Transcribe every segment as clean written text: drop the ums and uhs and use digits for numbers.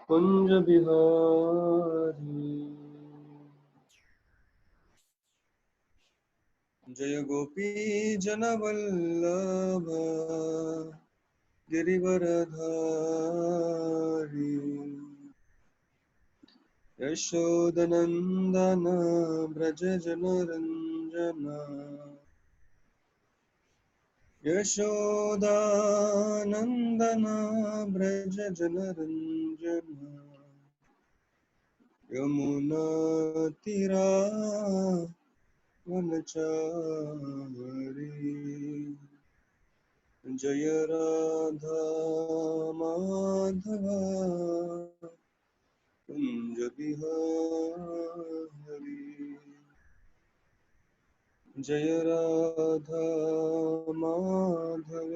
कुंज बिहारी। जय गोपी जनवल्लभ गिरिवरधारी। यशोदनंदन ब्रज जनरंजन। यशोदानंदन ब्रज जनरंजन। यमुना तीरा वनचारी। जय राधा माधव कुंज बिहारी। जय राधा माधव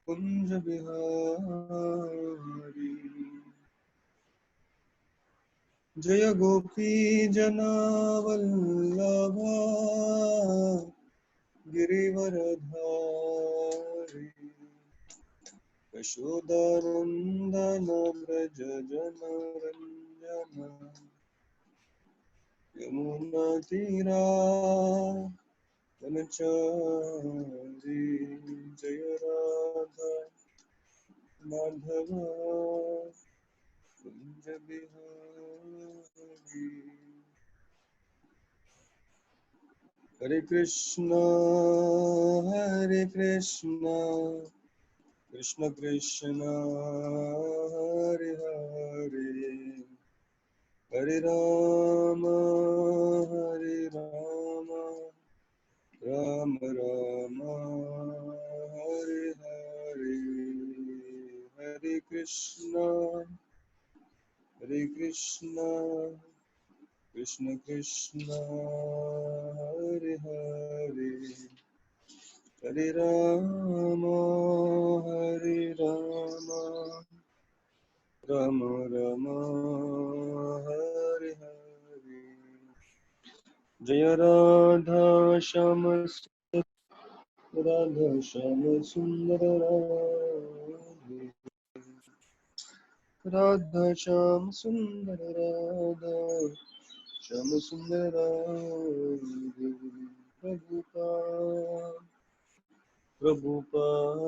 कुंज बिहारी। जय गोपी जनावल्लभा गिरिवरधारी। यशोदानंदन व्रज जनरंजन। यमुना तीरा वनचारी। जय राधा माधव कुंज बिहारी। हरे कृष्णा कृष्ण कृष्ण हरे हरे, हरे राम राम राम हरे हरे। हरे कृष्णा कृष्ण कृष्ण हरे हरे, हरे राम राम राम हरे हरे। जय राधा श्याम सुंदर राधे, राधा श्याम सुंदर राधा श्याम सुंदर राधे। प्रभुपाद प्रभुपाद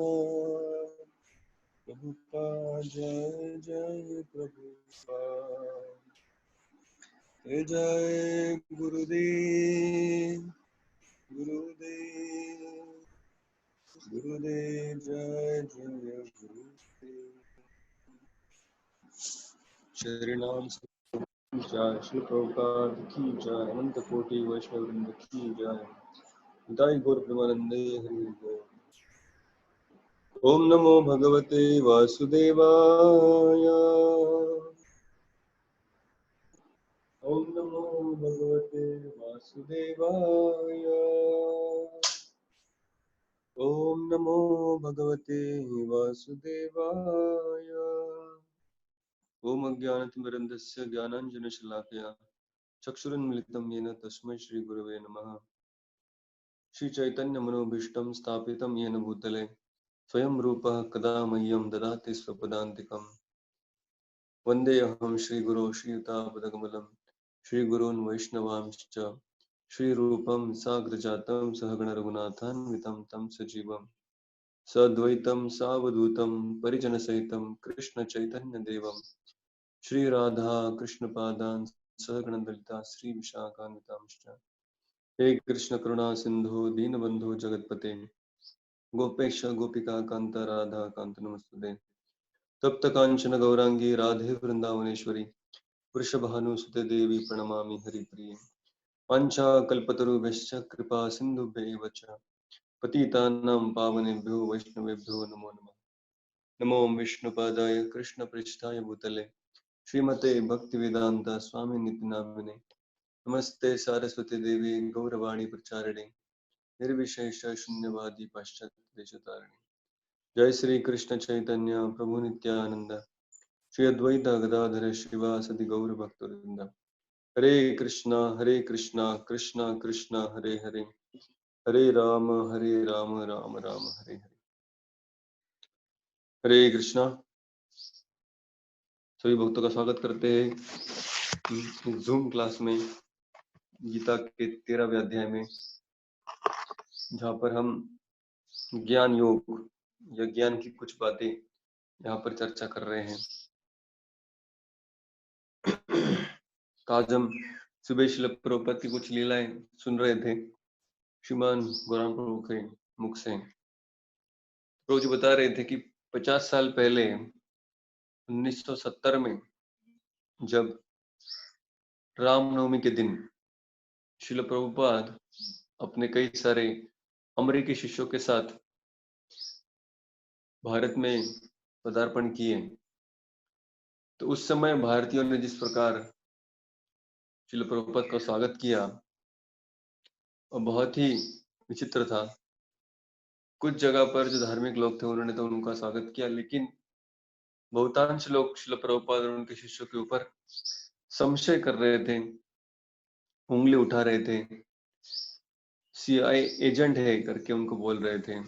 प्रभुपाद जय जय प्रभुपाद। जय गुरुदेव गुरुदेव गुरुदेव जय जय गुरुदेव। श्री नाम जय, श्री प्रभुपाद की जय, अनंत कोटि वैष्णव वृंद की जय। दाई गौर प्रेमानंदे हरि बोल। ओम नमो भगवते वासुदेवाय, ओम नमो भगवते वासुदेवाय, ओम नमो भगवते वासुदेवाय। ओम अज्ञानतिमिरन्धस्य ज्ञानाञ्जनशलाकया चक्षुरुन्मिलितं येन तस्मै श्रीगुरवे नमः। श्रीचैतन्यमनोभीष्टं स्थापितं येन भूतले स्वयं रूपः कदा मह्यं ददाति स्वपदान्तिकम्। वन्देऽहं श्रीगुरो श्रीयुतापदकमलं श्रीगुरून् वैष्णवांश्च श्रीरूपं साग्रजातं सहगणरघुनाथान्वितं तं सजीवं सद्वैतं सावधूतं परिजनसहितं कृष्णचैतन्यदेवं श्रीराधा कृष्णपादान् सहगणललिता श्रीविशाखान्वितांश्च। हे कृष्ण करुणा सिंधु दीनबंधु जगतपते गोपेश गोपिका कांता राधा कांत नमस्तुते। तप्त कांचन गौरांगी राधे वृंदावनेश्वरी वृषभानुसुते देवी प्रणमामि हरिप्रिये। वाञ्छा कल्पतरुभ्यश्च कृपा सिन्धुभ्यैव च पतितानां पावनेभ्यो वैष्णवेभ्यो नमो नमः। नमो विष्णुपादाय कृष्णपृष्ठाय भूतले श्रीमते भक्तिवेदांत स्वामी नित्य नामिने। नमस्ते सारस्वती देवी गौरवाणी प्रचारिणे निर्विशेष शून्यवादी पाश्चात्य देशतारिणे। जय श्री कृष्ण चैतन्य प्रभु नित्यानंद श्री अद्वैत गदाधर श्रीवासदि गौर भक्तवृंद। हरे कृष्णा कृष्णा कृष्णा हरे हरे, हरे राम राम राम हरे हरे। हरे कृष्णा। सभी भक्तों का स्वागत करते हैं जूम क्लास में गीता के 13वें अध्याय में, जहाँ पर हम ज्ञान योग या ज्ञान की कुछ बातें यहाँ पर चर्चा कर रहे हैं। तो आज हम सुबह श्रील प्रभुपाद की कुछ लीलाएं सुन रहे थे श्रीमान गौरांग प्रभु के मुख से। प्रभु जी बता रहे थे कि 50 साल पहले 1970 में जब रामनवमी के दिन श्रील प्रभुपाद अपने कई सारे अमेरिकी शिष्यों के साथ भारत में पदार्पण किए, तो उस समय भारतीयों ने जिस प्रकार श्रील प्रभुपाद का स्वागत किया वो बहुत ही विचित्र था। कुछ जगह पर जो धार्मिक लोग थे उन्होंने तो उनका स्वागत किया, लेकिन बहुतांश लोग श्रील प्रभुपाद और उनके शिष्यों के ऊपर संशय कर रहे थे, उंगली उठा रहे थे, सीआईए एजेंट है करके उनको बोल रहे थे।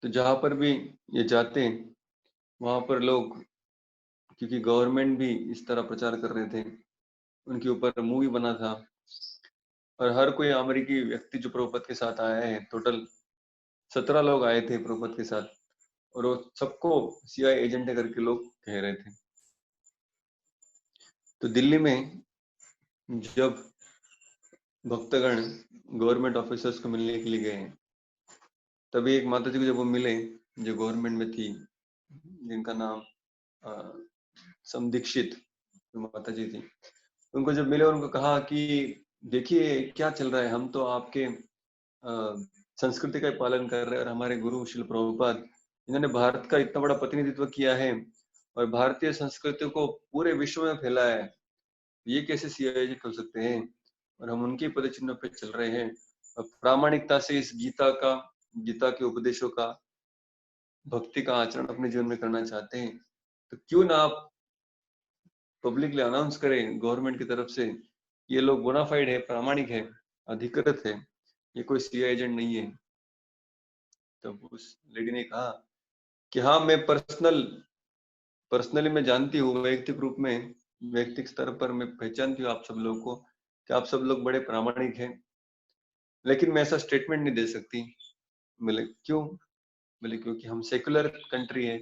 तो जहां पर भी ये जाते वहां पर लोग, क्योंकि गवर्नमेंट भी इस तरह प्रचार कर रहे थे, उनके ऊपर मूवी बना था और हर कोई अमेरिकी व्यक्ति जो प्रभुपाद के साथ आया है, टोटल 17 लोग आए थे प्रभुपाद के साथ, और वो सबको सीआईए एजेंट है करके लोग कह रहे थे। तो दिल्ली में जब भक्तगण गवर्नमेंट ऑफिसर्स को मिलने के लिए गए, तभी एक माता जी को जब वो मिले जो गवर्नमेंट में थी, जिनका नाम समदीक्षित माता जी थी, उनको जब मिले उनको कहा कि देखिए क्या चल रहा है, हम तो आपके संस्कृति का पालन कर रहे हैं और हमारे गुरु श्रील प्रभुपाद इन्होंने भारत का इतना बड़ा प्रतिनिधित्व किया है और भारतीय संस्कृति को पूरे विश्व में फैलाया है, ये कैसे सीआईए कर सकते हैं, और हम उनके पद चिन्ह पे चल रहे हैं और प्रामाणिकता से इस गीता के उपदेशों का, भक्ति का आचरण अपने जीवन में करना चाहते हैं, तो क्यों ना आप पब्लिकली अनाउंस करें गवर्नमेंट की तरफ से, ये लोग बोनाफाइड है, प्रामाणिक है, अधिकृत है, ये कोई सीआईए एजेंट नहीं है। तब उस लेडी ने कहा कि हाँ, मैं पर्सनली मैं जानती हूँ, वैयक्तिक रूप में, वैयक्तिक स्तर पर मैं पहचानती हूँ आप सब लोगों को कि आप सब लोग बड़े प्रामाणिक हैं, लेकिन मैं ऐसा स्टेटमेंट नहीं दे सकती। बोले क्यों? बोले क्योंकि हम सेकुलर कंट्री है,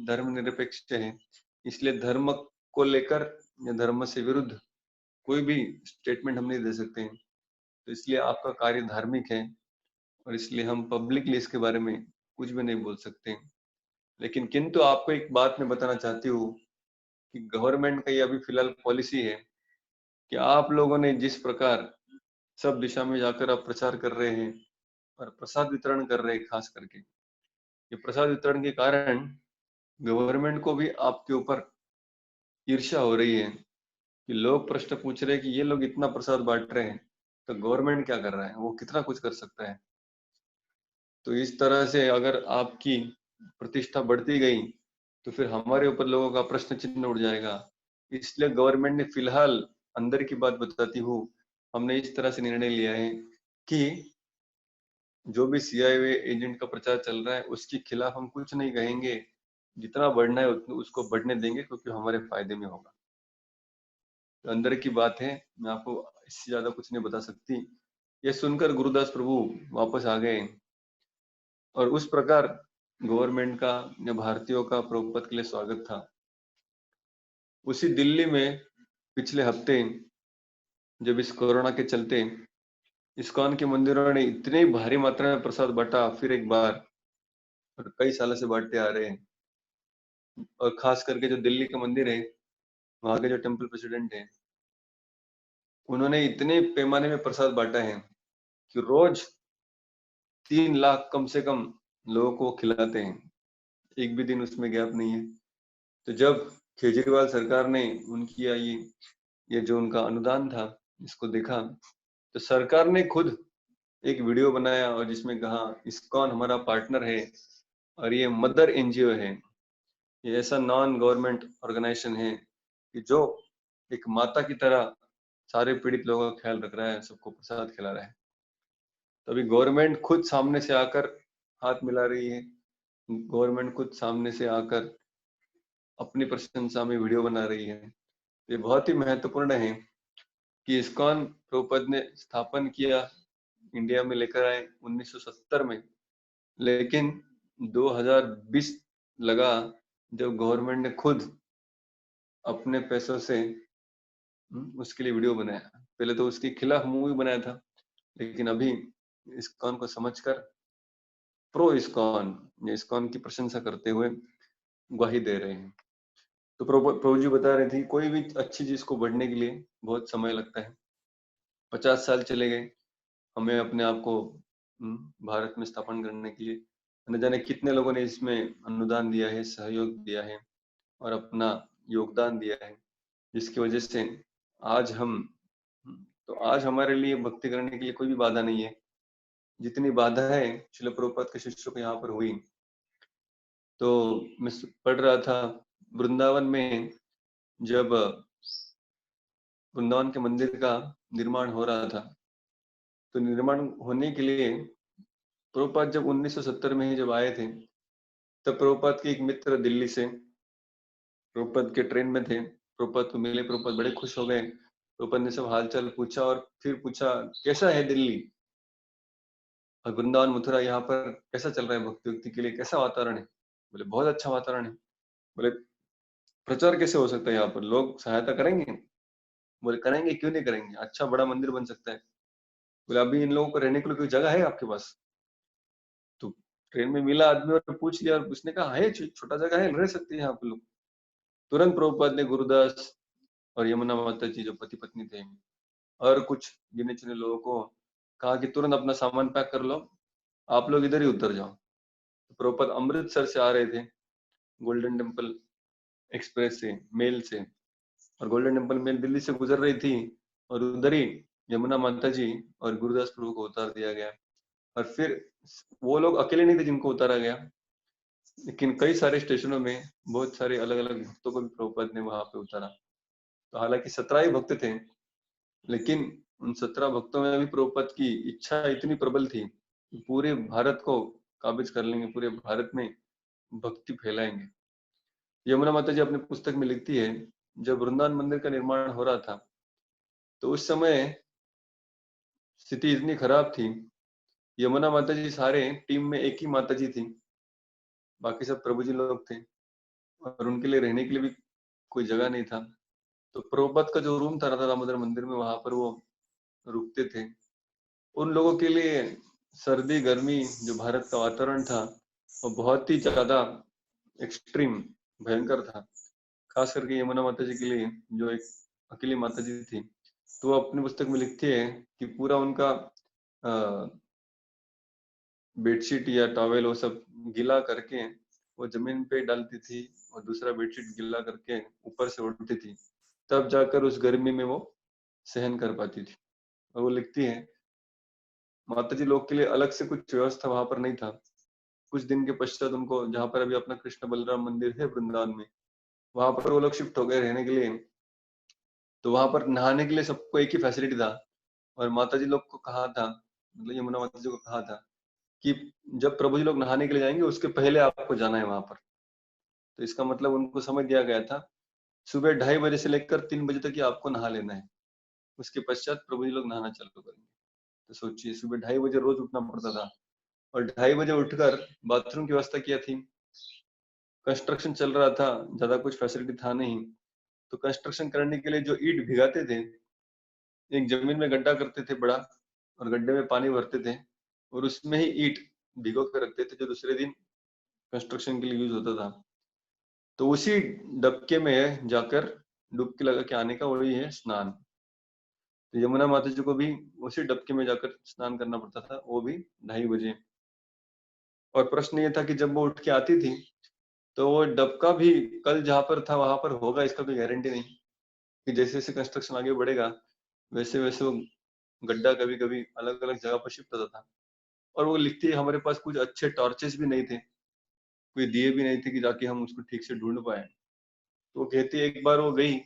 धर्मनिरपेक्ष है, इसलिए धर्म को लेकर या धर्म से विरुद्ध कोई भी स्टेटमेंट हम नहीं दे सकते हैं। तो इसलिए आपका कार्य धार्मिक है और इसलिए हम पब्लिकली इसके बारे में कुछ भी नहीं बोल सकते। लेकिन किंतु आपको एक बात मैं बताना चाहती हूँ कि गवर्नमेंट का ये अभी फिलहाल पॉलिसी है कि आप लोगों ने जिस प्रकार सब दिशा में जाकर आप प्रचार कर रहे हैं और प्रसाद वितरण कर रहे हैं, खास करके ये प्रसाद वितरण के कारण गवर्नमेंट को भी आपके ऊपर ईर्ष्या हो रही है कि लोग प्रश्न पूछ रहे हैं कि ये लोग इतना प्रसाद बांट रहे हैं तो गवर्नमेंट क्या कर रहा है, वो कितना कुछ कर सकता है। तो इस तरह से अगर आपकी प्रतिष्ठा बढ़ती गई तो फिर हमारे ऊपर लोगों का प्रश्न चिन्ह उड़ जाएगा। इसलिए गवर्नमेंट ने फिलहाल, अंदर की बात बताती हूँ, हमने इस तरह से निर्णय लिया है कि जो भी सीआईए एजेंट का प्रचार चल रहा है उसके खिलाफ हम कुछ नहीं कहेंगे, जितना बढ़ना है उसको बढ़ने देंगे क्योंकि हमारे फायदे में होगा। तो अंदर की बात है, मैं आपको इससे ज्यादा कुछ नहीं बता सकती। ये सुनकर गुरुदास प्रभु वापस आ गए और उस प्रकार गवर्नमेंट का या भारतीयों का प्रभुपद के लिए स्वागत था। उसी दिल्ली में पिछले हफ्ते जब इस कोरोना के चलते इस्कॉन के मंदिरों ने इतनी भारी मात्रा में प्रसाद बांटा फिर एक बार, और कई सालों से बांटते आ रहे हैं, और खास करके जो दिल्ली के मंदिर है, वहां के जो टेम्पल प्रेसिडेंट है, उन्होंने इतने पैमाने में प्रसाद बांटा है कि रोज 3 लाख कम से कम लोगों को खिलाते हैं, एक भी दिन उसमें गैप नहीं है। तो जब केजरीवाल सरकार ने उनकी ये जो उनका अनुदान था इसको देखा, तो सरकार ने खुद एक वीडियो बनाया और जिसमें कहा इस्कॉन हमारा पार्टनर है और ये मदर एनजीओ है, ये ऐसा नॉन गवर्नमेंट ऑर्गेनाइजेशन है कि जो एक माता की तरह सारे पीड़ित लोगों का ख्याल रख रहा है, सबको प्रसाद खिला रहा है। तभी गवर्नमेंट खुद सामने से आकर हाथ मिला रही है, गवर्नमेंट खुद सामने से आकर अपनी प्रशंसा में वीडियो बना रही है। ये बहुत ही महत्वपूर्ण है कि इस्कॉन प्रभुपाद ने स्थापन किया, इंडिया में लेकर आए 1970 में, लेकिन 2020 लगा जब गवर्नमेंट ने खुद अपने पैसों से उसके लिए वीडियो बनाया। पहले तो उसके खिलाफ मूवी बनाया था, लेकिन अभी इस्कॉन को समझकर प्रो इस्कॉन, इस्कॉन की प्रशंसा करते हुए ग्वाही दे रहे हैं। तो प्रभु जी बता रहे थे कोई भी अच्छी चीज को बढ़ने के लिए बहुत समय लगता है। 50 साल चले गए हमें अपने आप को भारत में स्थापन करने के लिए। न जाने कितने लोगों ने इसमें अनुदान दिया है, सहयोग दिया है और अपना योगदान दिया है, जिसकी वजह से आज हम तो आज हमारे लिए भक्ति करने के लिए कोई भी बाधा नहीं है। जितनी बाधा है श्रील प्रभुपाद के शिष्यों को यहाँ पर हुई। तो मैं पढ़ रहा था वृंदावन में, जब वृंदावन के मंदिर का निर्माण हो रहा था, तो निर्माण होने के लिए प्रभुपाद जब 1970 में ही जब आए थे, तब प्रभुपाद के एक मित्र दिल्ली से प्रभुपाद के ट्रेन में थे, प्रभुपाद को मिले, प्रभुपाद बड़े खुश हो गए। प्रभुपाद ने सब हालचाल पूछा और फिर पूछा कैसा है दिल्ली और वृंदावन मथुरा, यहाँ पर कैसा चल रहा है भक्ति वक्ति के लिए, कैसा वातावरण है? बोले बहुत अच्छा वातावरण है। बोले प्रचार कैसे हो सकता है, यहाँ पर लोग सहायता करेंगे? बोले करेंगे, क्यों नहीं करेंगे, अच्छा बड़ा मंदिर बन सकता है। बोले अभी इन लोगों को रहने के लिए कोई जगह है आपके पास? तो ट्रेन में मिला आदमी और पूछ लिया, और उसने कहा है छोटा जगह है, रह सकते हैं यहाँ पे लोग। तुरंत प्रभुपाद ने गुरुदास और यमुना माता जी जो पति पत्नी थे और कुछ गिने चुने लोगों को कहा कि तुरंत अपना सामान पैक कर लो, आप लोग इधर ही उतर जाओ। तो प्रभुपाद अमृतसर से आ रहे थे गोल्डन टेम्पल एक्सप्रेस से, मेल से, और गोल्डन टेम्पल मेल दिल्ली से गुजर रही थी और उधर ही यमुना माता जी और गुरुदास प्रभु को उतार दिया गया। और फिर वो लोग अकेले नहीं थे जिनको उतारा गया, लेकिन कई सारे स्टेशनों में बहुत सारे अलग अलग भक्तों को भी प्रभुपाद ने वहां पे उतारा। तो हालांकि 17 ही भक्त थे, लेकिन उन 17 भक्तों में भी प्रभुपाद की इच्छा इतनी प्रबल थी कि पूरे भारत को काबिज कर लेंगे, पूरे भारत में भक्ति फैलाएंगे। यमुना माता जी अपनी पुस्तक में लिखती है, जब वृंदावन मंदिर का निर्माण हो रहा था तो उस समय स्थिति इतनी खराब थी, यमुना माता जी सारे टीम में एक ही माता जी थी, बाकी सब प्रभु जी लोग थे और उनके लिए रहने के लिए भी कोई जगह नहीं था। तो प्रभुपाद का जो रूम था राधा दामोदर मंदिर में, वहां पर वो रुकते थे। उन लोगों के लिए सर्दी गर्मी जो भारत का वातावरण था वो बहुत ही ज्यादा एक्सट्रीम भयंकर था, खास करके यमुना माता जी के लिए जो एक अकेली माता जी थी। तो वो अपनी पुस्तक में लिखती है कि पूरा उनका बेडशीट या टॉवेल वो सब गीला करके वो जमीन पे डालती थी और दूसरा बेडशीट गीला करके ऊपर से ओढ़ती थी, तब जाकर उस गर्मी में वो सहन कर पाती थी। और वो लिखती है माता जी लोग के लिए अलग से कुछ व्यवस्था वहां पर नहीं था। कुछ दिन के पश्चात उनको, जहाँ पर अभी अपना कृष्ण बलराम मंदिर है वृंदावन में, वहां पर वो लोग शिफ्ट हो गए रहने के लिए। तो वहां पर नहाने के लिए सबको एक ही फैसिलिटी था, और माता जी लोग को कहा था, मतलब यमुना माता जी को कहा था कि जब प्रभु जी लोग नहाने के लिए जाएंगे उसके पहले आपको जाना है वहां पर। तो इसका मतलब उनको समझ दिया गया था सुबह 2:30 बजे से लेकर 3 बजे तक ही आपको नहा लेना है, उसके पश्चात प्रभु जी लोग नहाना चालू करेंगे। तो सोचिए सुबह 2:30 बजे रोज उठना पड़ता था, और 2:30 बजे उठकर बाथरूम की व्यवस्था किया थी। कंस्ट्रक्शन चल रहा था, ज्यादा कुछ फैसिलिटी था नहीं, तो कंस्ट्रक्शन करने के लिए जो ईंट भिगाते थे, एक जमीन में गड्ढा करते थे बड़ा, और गड्ढे में पानी भरते थे और उसमें ही ईंट भिगो कर रखते थे जो दूसरे दिन कंस्ट्रक्शन के लिए यूज होता था। तो उसी डबके में जाकर डुबकी लगा के आने का वही है स्नान। तो यमुना माता जी को भी उसी डबके में जाकर स्नान करना पड़ता था, वो भी 2:30 बजे। और प्रश्न ये था कि जब वो उठ के आती थी तो वो डबका भी कल जहाँ पर था वहां पर होगा, इसका कोई गारंटी नहीं, कि जैसे जैसे कंस्ट्रक्शन आगे बढ़ेगा वैसे वैसे वो गड्ढा कभी कभी अलग अलग जगह पर शिफ्ट होता था। और वो लिखती है हमारे पास कुछ अच्छे टॉर्चेस भी नहीं थे, कोई दिए भी नहीं थे कि जाके हम उसको ठीक से ढूंढ पाए। तो वो कहती है एक बार वो गई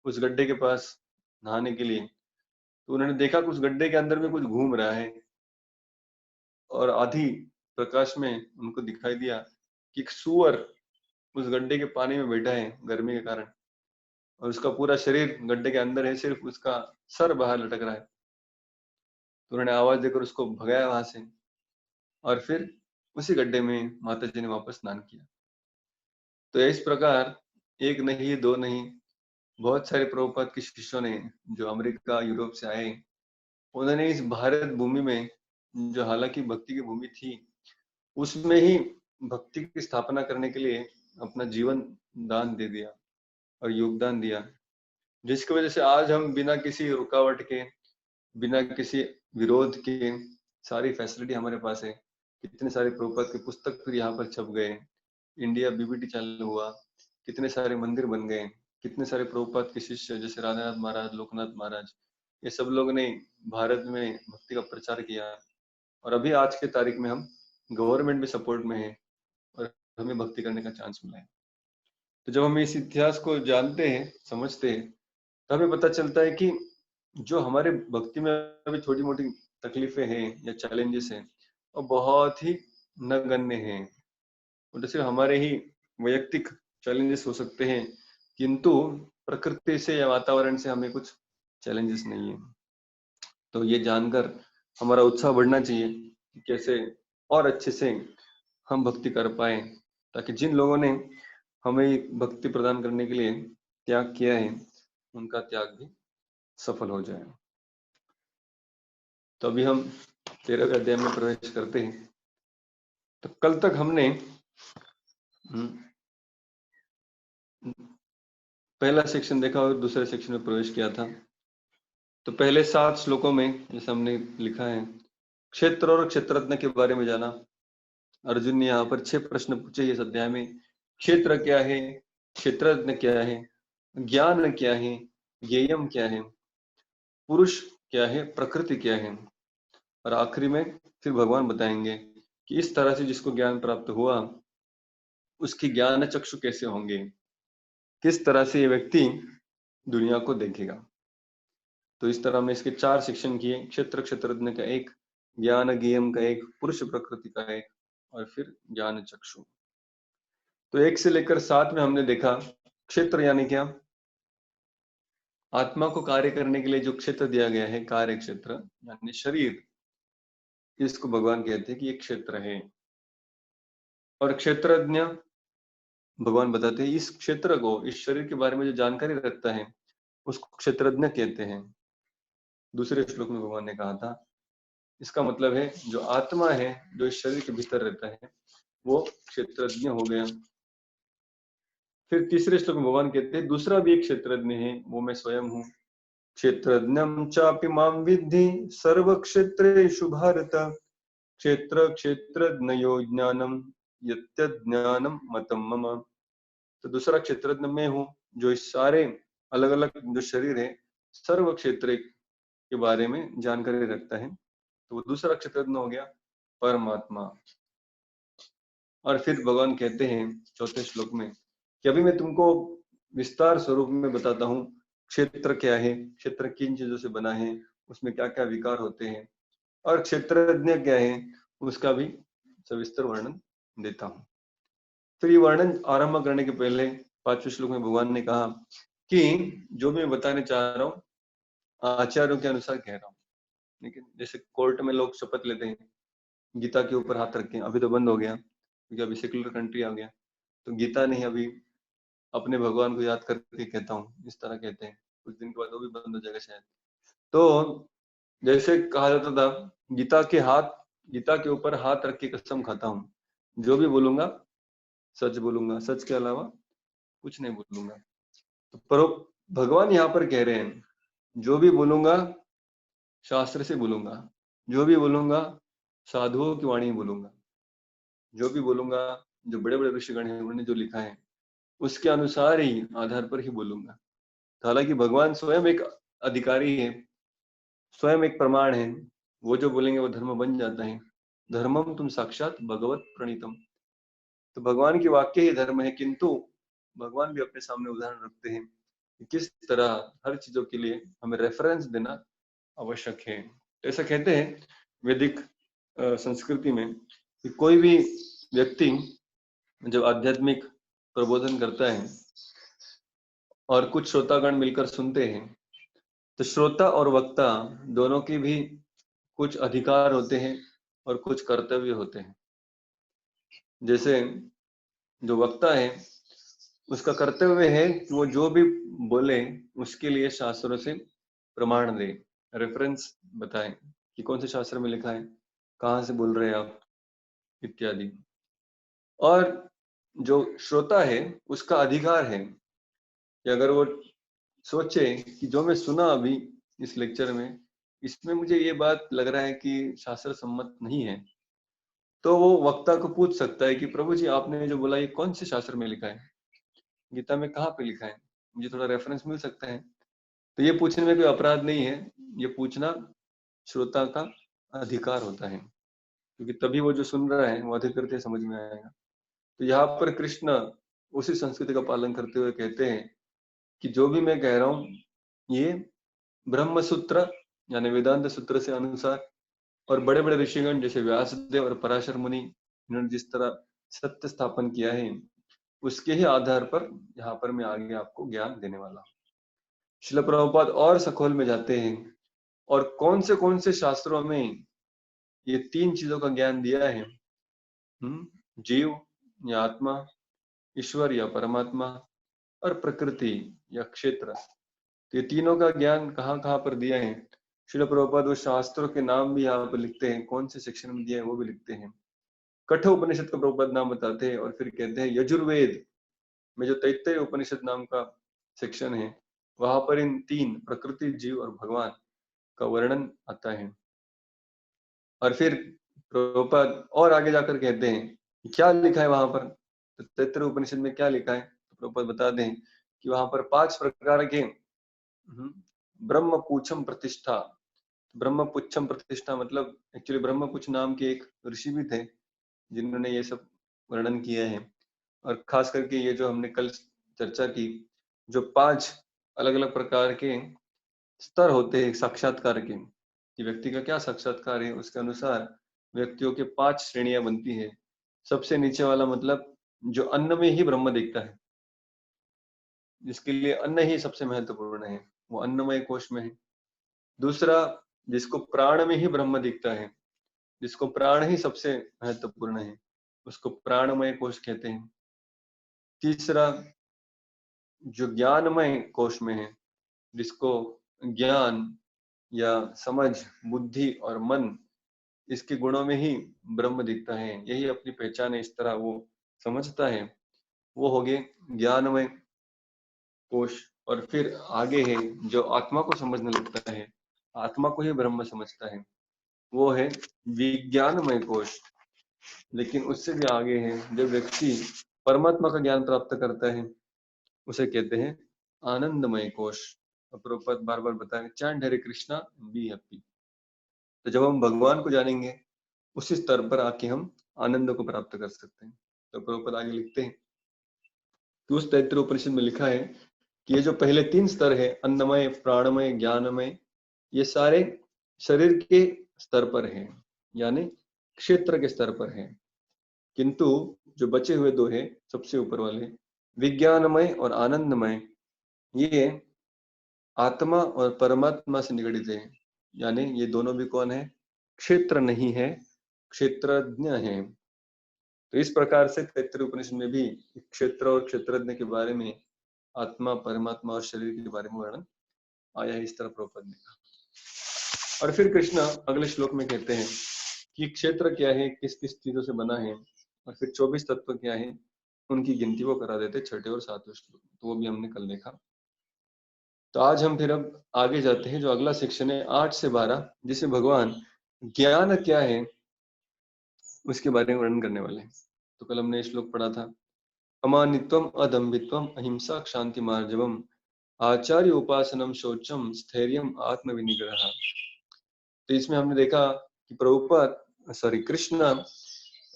उस गड्ढे के पास नहाने के लिए, तो उन्होंने देखा कि उस गड्ढे के अंदर में कुछ घूम रहा है, और आधी प्रकाश में उनको दिखाई दिया कि एक सुअर उस गड्ढे के पानी में बैठा है गर्मी के कारण, और उसका पूरा शरीर गड्ढे के अंदर है, सिर्फ उसका सर बाहर लटक रहा है। तो उन्होंने आवाज देकर उसको भगाया वहां से, और फिर उसी गड्ढे में माता जी ने वापस स्नान किया। तो इस प्रकार एक नहीं, दो नहीं, बहुत सारे प्रभुपाद के शिष्यों ने, जो अमेरिका यूरोप से आए, उन्होंने इस भारत भूमि में, जो हालांकि भक्ति की भूमि थी, उसमें ही भक्ति की स्थापना करने के लिए अपना जीवन दान दे दिया और योगदान दिया, जिसकी वजह से आज हम बिना किसी रुकावट के, बिना किसी विरोध के, सारी फैसिलिटी हमारे पास है। कितने सारे प्रभुपाद के पुस्तक फिर यहाँ पर छप गए, इंडिया बीबीटी चालू हुआ, कितने सारे मंदिर बन गए, कितने सारे प्रभुपाद के शिष्य जैसे राधानाथ महाराज, लोकनाथ महाराज, ये सब लोग ने भारत में भक्ति का प्रचार किया। और अभी आज के तारीख में हम गवर्नमेंट भी सपोर्ट में है और हमें भक्ति करने का चांस मिला है। तो जब हम इस इतिहास को जानते हैं, समझते हैं, तो हमें पता चलता है कि जो हमारे भक्ति में अभी छोटी मोटी तकलीफें हैं या चैलेंजेस हैं, वो बहुत ही नगण्य हैं। और सिर्फ हमारे ही वैयक्तिक चैलेंजेस हो सकते हैं, किंतु प्रकृति से या वातावरण से हमें कुछ चैलेंजेस नहीं है। तो ये जानकर हमारा उत्साह बढ़ना चाहिए कि कैसे और अच्छे से हम भक्ति कर पाए, ताकि जिन लोगों ने हमें भक्ति प्रदान करने के लिए त्याग किया है, उनका त्याग भी सफल हो जाए। तो अभी हम 13वें अध्याय में प्रवेश करते हैं। तो कल तक हमने पहला सेक्शन देखा और दूसरे सेक्शन में प्रवेश किया था। तो पहले 7 श्लोकों में जैसे हमने लिखा है, क्षेत्र और क्षेत्रज्ञ के बारे में जाना। अर्जुन ने यहाँ पर 6 प्रश्न पूछे इस अध्याय में। क्षेत्र क्या है, क्षेत्रज्ञ क्या है, ज्ञान क्या है, ज्ञेयम क्या है, पुरुष क्या है, प्रकृति क्या है, और आखिरी में फिर भगवान बताएंगे कि इस तरह से जिसको ज्ञान प्राप्त हुआ, उसकी ज्ञान चक्षु कैसे होंगे, किस तरह से ये व्यक्ति दुनिया को देखेगा। तो इस तरह हमने इसके 4 सेक्शन किए, क्षेत्र क्षेत्रज्ञ का एक, ज्ञान ज्ञेयम का एक, पुरुष प्रकृति का एक, और फिर ज्ञान चक्षु। तो 1 से लेकर 7 में हमने देखा क्षेत्र यानी क्या, आत्मा को कार्य करने के लिए जो क्षेत्र दिया गया है, कार्य क्षेत्र यानी शरीर, इसको भगवान कहते हैं कि ये क्षेत्र है। और क्षेत्रज्ञ भगवान बताते हैं इस क्षेत्र को, इस शरीर के बारे में जो जानकारी रखता है, उसको क्षेत्रज्ञ कहते हैं। दूसरे श्लोक में भगवान ने कहा था, इसका मतलब है जो आत्मा है, जो इस शरीर के भीतर रहता है, वो क्षेत्रज्ञ हो गया। फिर तीसरे श्लोक में भगवान कहते हैं दूसरा भी एक क्षेत्रज्ञ है, वो मैं स्वयं हूँ। क्षेत्रज्ञं चापि मां विद्धि सर्व क्षेत्रेषु भारत, क्षेत्र क्षेत्रज्ञयो ज्ञानम यत्यज्ञानम मतम मम। तो दूसरा क्षेत्रज्ञ मैं हूँ, जो इस सारे अलग अलग जो शरीर है, सर्व क्षेत्र के बारे में जानकारी रखता है। तो वो दूसरा क्षेत्रज्ञ हो गया परमात्मा। और फिर भगवान कहते हैं 4थे श्लोक में कि अभी मैं तुमको विस्तार स्वरूप में बताता हूँ क्षेत्र क्या है, क्षेत्र किन चीजों से बना है, उसमें क्या क्या विकार होते हैं, और क्षेत्रज्ञ क्या है, उसका भी सविस्तर वर्णन देता हूँ। फिर ये वर्णन आरंभ करने के पहले 5वें श्लोक में भगवान ने कहा कि जो मैं बताने चाह रहा हूँ आचार्यों के अनुसार कह रहा हूँ। लेकिन जैसे कोर्ट में लोग शपथ लेते हैं गीता के ऊपर हाथ रख के, अभी तो बंद हो गया क्योंकि अभी सेक्युलर कंट्री आ गया, तो गीता नहीं, अभी अपने भगवान को याद करके कहता हूँ, इस तरह कहते हैं। कुछ दिन के बाद वो भी बंद हो जाएगा शायद। तो जैसे कहा जाता था, गीता के ऊपर हाथ रख के कसम खाता हूँ, जो भी बोलूंगा सच बोलूंगा, सच के अलावा कुछ नहीं बोलूंगा। तो पर भगवान यहाँ पर कह रहे हैं जो भी बोलूंगा शास्त्र से बोलूंगा, जो भी बोलूंगा साधुओं की वाणी बोलूंगा, जो भी बोलूंगा जो बड़े बड़े ऋषिगण हैं उन्होंने जो लिखा है उसके अनुसार ही, आधार पर ही बोलूंगा। तो हालांकि भगवान स्वयं एक अधिकारी है, स्वयं एक प्रमाण है, वो जो बोलेंगे वो धर्म बन जाता है। धर्मम तुम साक्षात भगवत प्रणीतम। तो भगवान की वाक्य ही धर्म है, किंतु भगवान भी अपने सामने उदाहरण रखते हैं कि किस तरह हर चीजों के लिए हमें रेफरेंस देना आवश्यक है। ऐसा कहते हैं वैदिक संस्कृति में कि कोई भी व्यक्ति जब आध्यात्मिक प्रबोधन करता है और कुछ श्रोतागण मिलकर सुनते हैं, तो श्रोता और वक्ता दोनों के भी कुछ अधिकार होते हैं और कुछ कर्तव्य होते हैं। जैसे जो वक्ता है उसका कर्तव्य है कि वो जो भी बोले उसके लिए शास्त्रों से प्रमाण दे, रेफरेंस बताएं कि कौन से शास्त्र में लिखा है, कहाँ से बोल रहे हैं आप, इत्यादि। और जो श्रोता है उसका अधिकार है कि अगर वो सोचे कि जो मैं सुना अभी इस लेक्चर में, इसमें मुझे ये बात लग रहा है कि शास्त्र सम्मत नहीं है, तो वो वक्ता को पूछ सकता है कि प्रभु जी आपने जो बोला ये कौन से शास्त्र में लिखा है, गीता में कहाँ पे लिखा है, मुझे थोड़ा रेफरेंस मिल सकता है। तो ये पूछने में कोई अपराध नहीं है, ये पूछना श्रोता का अधिकार होता है, क्योंकि तभी वो जो सुन रहा है वो अधिकृत है, समझ में आएगा। तो यहाँ पर कृष्ण उसी संस्कृति का पालन करते हुए कहते हैं कि जो भी मैं कह रहा हूँ ये ब्रह्म सूत्र यानी वेदांत सूत्र से अनुसार, और बड़े बड़े ऋषिगण जैसे व्यासदेव और पराशर मुनि इन्होंने जिस तरह सत्य स्थापन किया है उसके ही आधार पर यहाँ पर मैं आगे आपको ज्ञान देने वाला हूँ। श्रील प्रभुपाद और सखोल में जाते हैं और कौन से शास्त्रों में ये तीन चीजों का ज्ञान दिया है, जीव या आत्मा, ईश्वर या परमात्मा, और प्रकृति या क्षेत्र। तो ये तीनों का ज्ञान कहाँ कहाँ पर दिया है श्रील प्रभुपाद, वो शास्त्रों के नाम भी यहाँ पर लिखते हैं, कौन से सेक्शन में दिया है वो भी लिखते हैं। कठ उपनिषद का प्रभुपाद नाम बताते हैं और फिर कहते हैं यजुर्वेद में जो तैत्तरीय उपनिषद नाम का सेक्शन है वहां पर इन तीन प्रकृति, जीव और भगवान का वर्णन आता है। और फिर प्रभुपाद और आगे जाकर कहते हैं कि क्या लिखा है वहां पर, तो तैत्तरीय उपनिषद में क्या लिखा है, तो प्रभुपाद बता दें कि वहां पर 5 प्रकार के ब्रह्म पूछम प्रतिष्ठा। ब्रह्म पुच्छम प्रतिष्ठा मतलब एक्चुअली ब्रह्म पुच्छ नाम के एक ऋषि भी थे जिन्होंने ये सब वर्णन किया है। और खास करके ये जो हमने कल चर्चा की, जो 5 अलग अलग प्रकार के स्तर होते हैं साक्षात्कार के, कि व्यक्ति का क्या साक्षात्कार है उसके अनुसार व्यक्तियों के 5 श्रेणियां बनती है। सबसे नीचे वाला मतलब जो अन्न में ही ब्रह्म दिखता है, जिसके लिए अन्न ही सबसे महत्वपूर्ण है, वो अन्नमय कोश में है। दूसरा, जिसको प्राण में ही ब्रह्म दिखता है, जिसको प्राण ही सबसे महत्वपूर्ण है, उसको प्राणमय कोश कहते हैं। तीसरा, जो ज्ञानमय कोश में है, जिसको ज्ञान या समझ, बुद्धि और मन, इसके गुणों में ही ब्रह्म दिखता है, यही अपनी पहचान है, इस तरह वो समझता है, वो हो गए ज्ञानमय कोश। और फिर आगे है जो आत्मा को समझने लगता है, आत्मा को ही ब्रह्म समझता है, वो है विज्ञानमय कोश। लेकिन उससे भी आगे है जब व्यक्ति परमात्मा का ज्ञान प्राप्त करता है, उसे कहते हैं आनंदमय कोश। प्रभुपाद बार बार बताएं chant Hare Krishna be happy. तो जब हम भगवान को जानेंगे उसी स्तर पर आके हम आनंद को प्राप्त कर सकते हैं। तो प्रभुपाद आगे लिखते हैं कि उस तैत्तरीय उपनिषद में लिखा है कि ये जो पहले 3 स्तर है, अन्नमय, प्राणमय, ज्ञानमय, ये सारे शरीर के स्तर पर है, यानी क्षेत्र के स्तर पर है। किंतु जो बचे हुए 2 है सबसे ऊपर वाले, विज्ञानमय और आनंदमय, ये आत्मा और परमात्मा से निगड़ित है, यानी ये दोनों भी कौन है, क्षेत्र नहीं है, क्षेत्रज्ञ है। तो इस प्रकार से तैत्तरीय उपनिषद में भी क्षेत्र और क्षेत्रज्ञ के बारे में, आत्मा, परमात्मा और शरीर के बारे में वर्णन आया है, इस तरह प्रभुपाद ने कहा। और फिर कृष्ण अगले श्लोक में कहते हैं कि क्षेत्र क्या है, किस किस चीजों से बना है, और फिर 24 तत्व क्या है, उनकी गिनती वो करा देते 6ठे और 7वें श्लोक, तो वो भी हमने कल देखा। तो आज हम फिर अब आगे जाते हैं, जो अगला सेक्शन है 8 से 12, जिसमें भगवान ज्ञान क्या है उसके बारे में वर्णन करने वाले हैं। तो कल हमने श्लोक पढ़ा था, अमानित्वम अदम्भित्वम अहिंसा क्षांति मार्जवम आचार्य उपासनम शौचम स्थैर्यम आत्म विनिग्रह। तो इसमें हमने देखा कि प्रभुपाद कृष्ण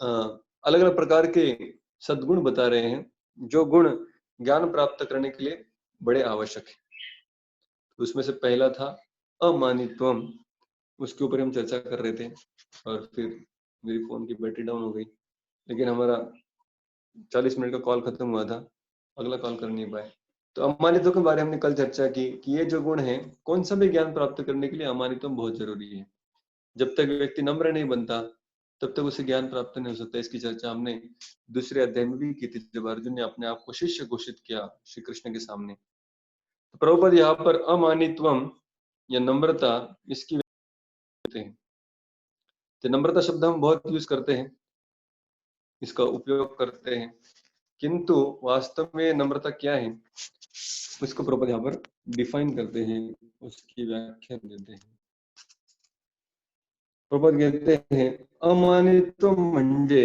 अलग अलग प्रकार के सद्गुण बता रहे हैं, जो गुण ज्ञान प्राप्त करने के लिए बड़े आवश्यक है। उसमें से पहला था अमानित्वम, उसके ऊपर हम चर्चा कर रहे थे, और फिर मेरी फोन की बैटरी डाउन हो गई, लेकिन हमारा 40 मिनट का कॉल खत्म हुआ था, अगला कॉल कर नहीं पाए। तो अमानित्व के बारे में हमने कल चर्चा की कि ये जो गुण है, कौन सा भी ज्ञान प्राप्त करने के लिए अमानित्व बहुत जरूरी है। जब तक व्यक्ति नम्र नहीं बनता तब तक उसे ज्ञान प्राप्त नहीं हो सकता। इसकी चर्चा हमने दूसरे अध्याय में भी की थी, जब अर्जुन ने अपने आप को शिष्य घोषित किया श्री कृष्ण के सामने। तो प्रभुपद यहाँ पर अमानित्वम या नम्रता, इसकी व्याख्या हैं। तो नम्रता शब्द हम बहुत यूज करते हैं, इसका उपयोग करते हैं, किंतु वास्तव में नम्रता क्या है उसको प्रभुपद यहाँ पर डिफाइन करते हैं, उसकी व्याख्या देते हैं। प्रभुपद कहते हैं अमानित्व म्हणजे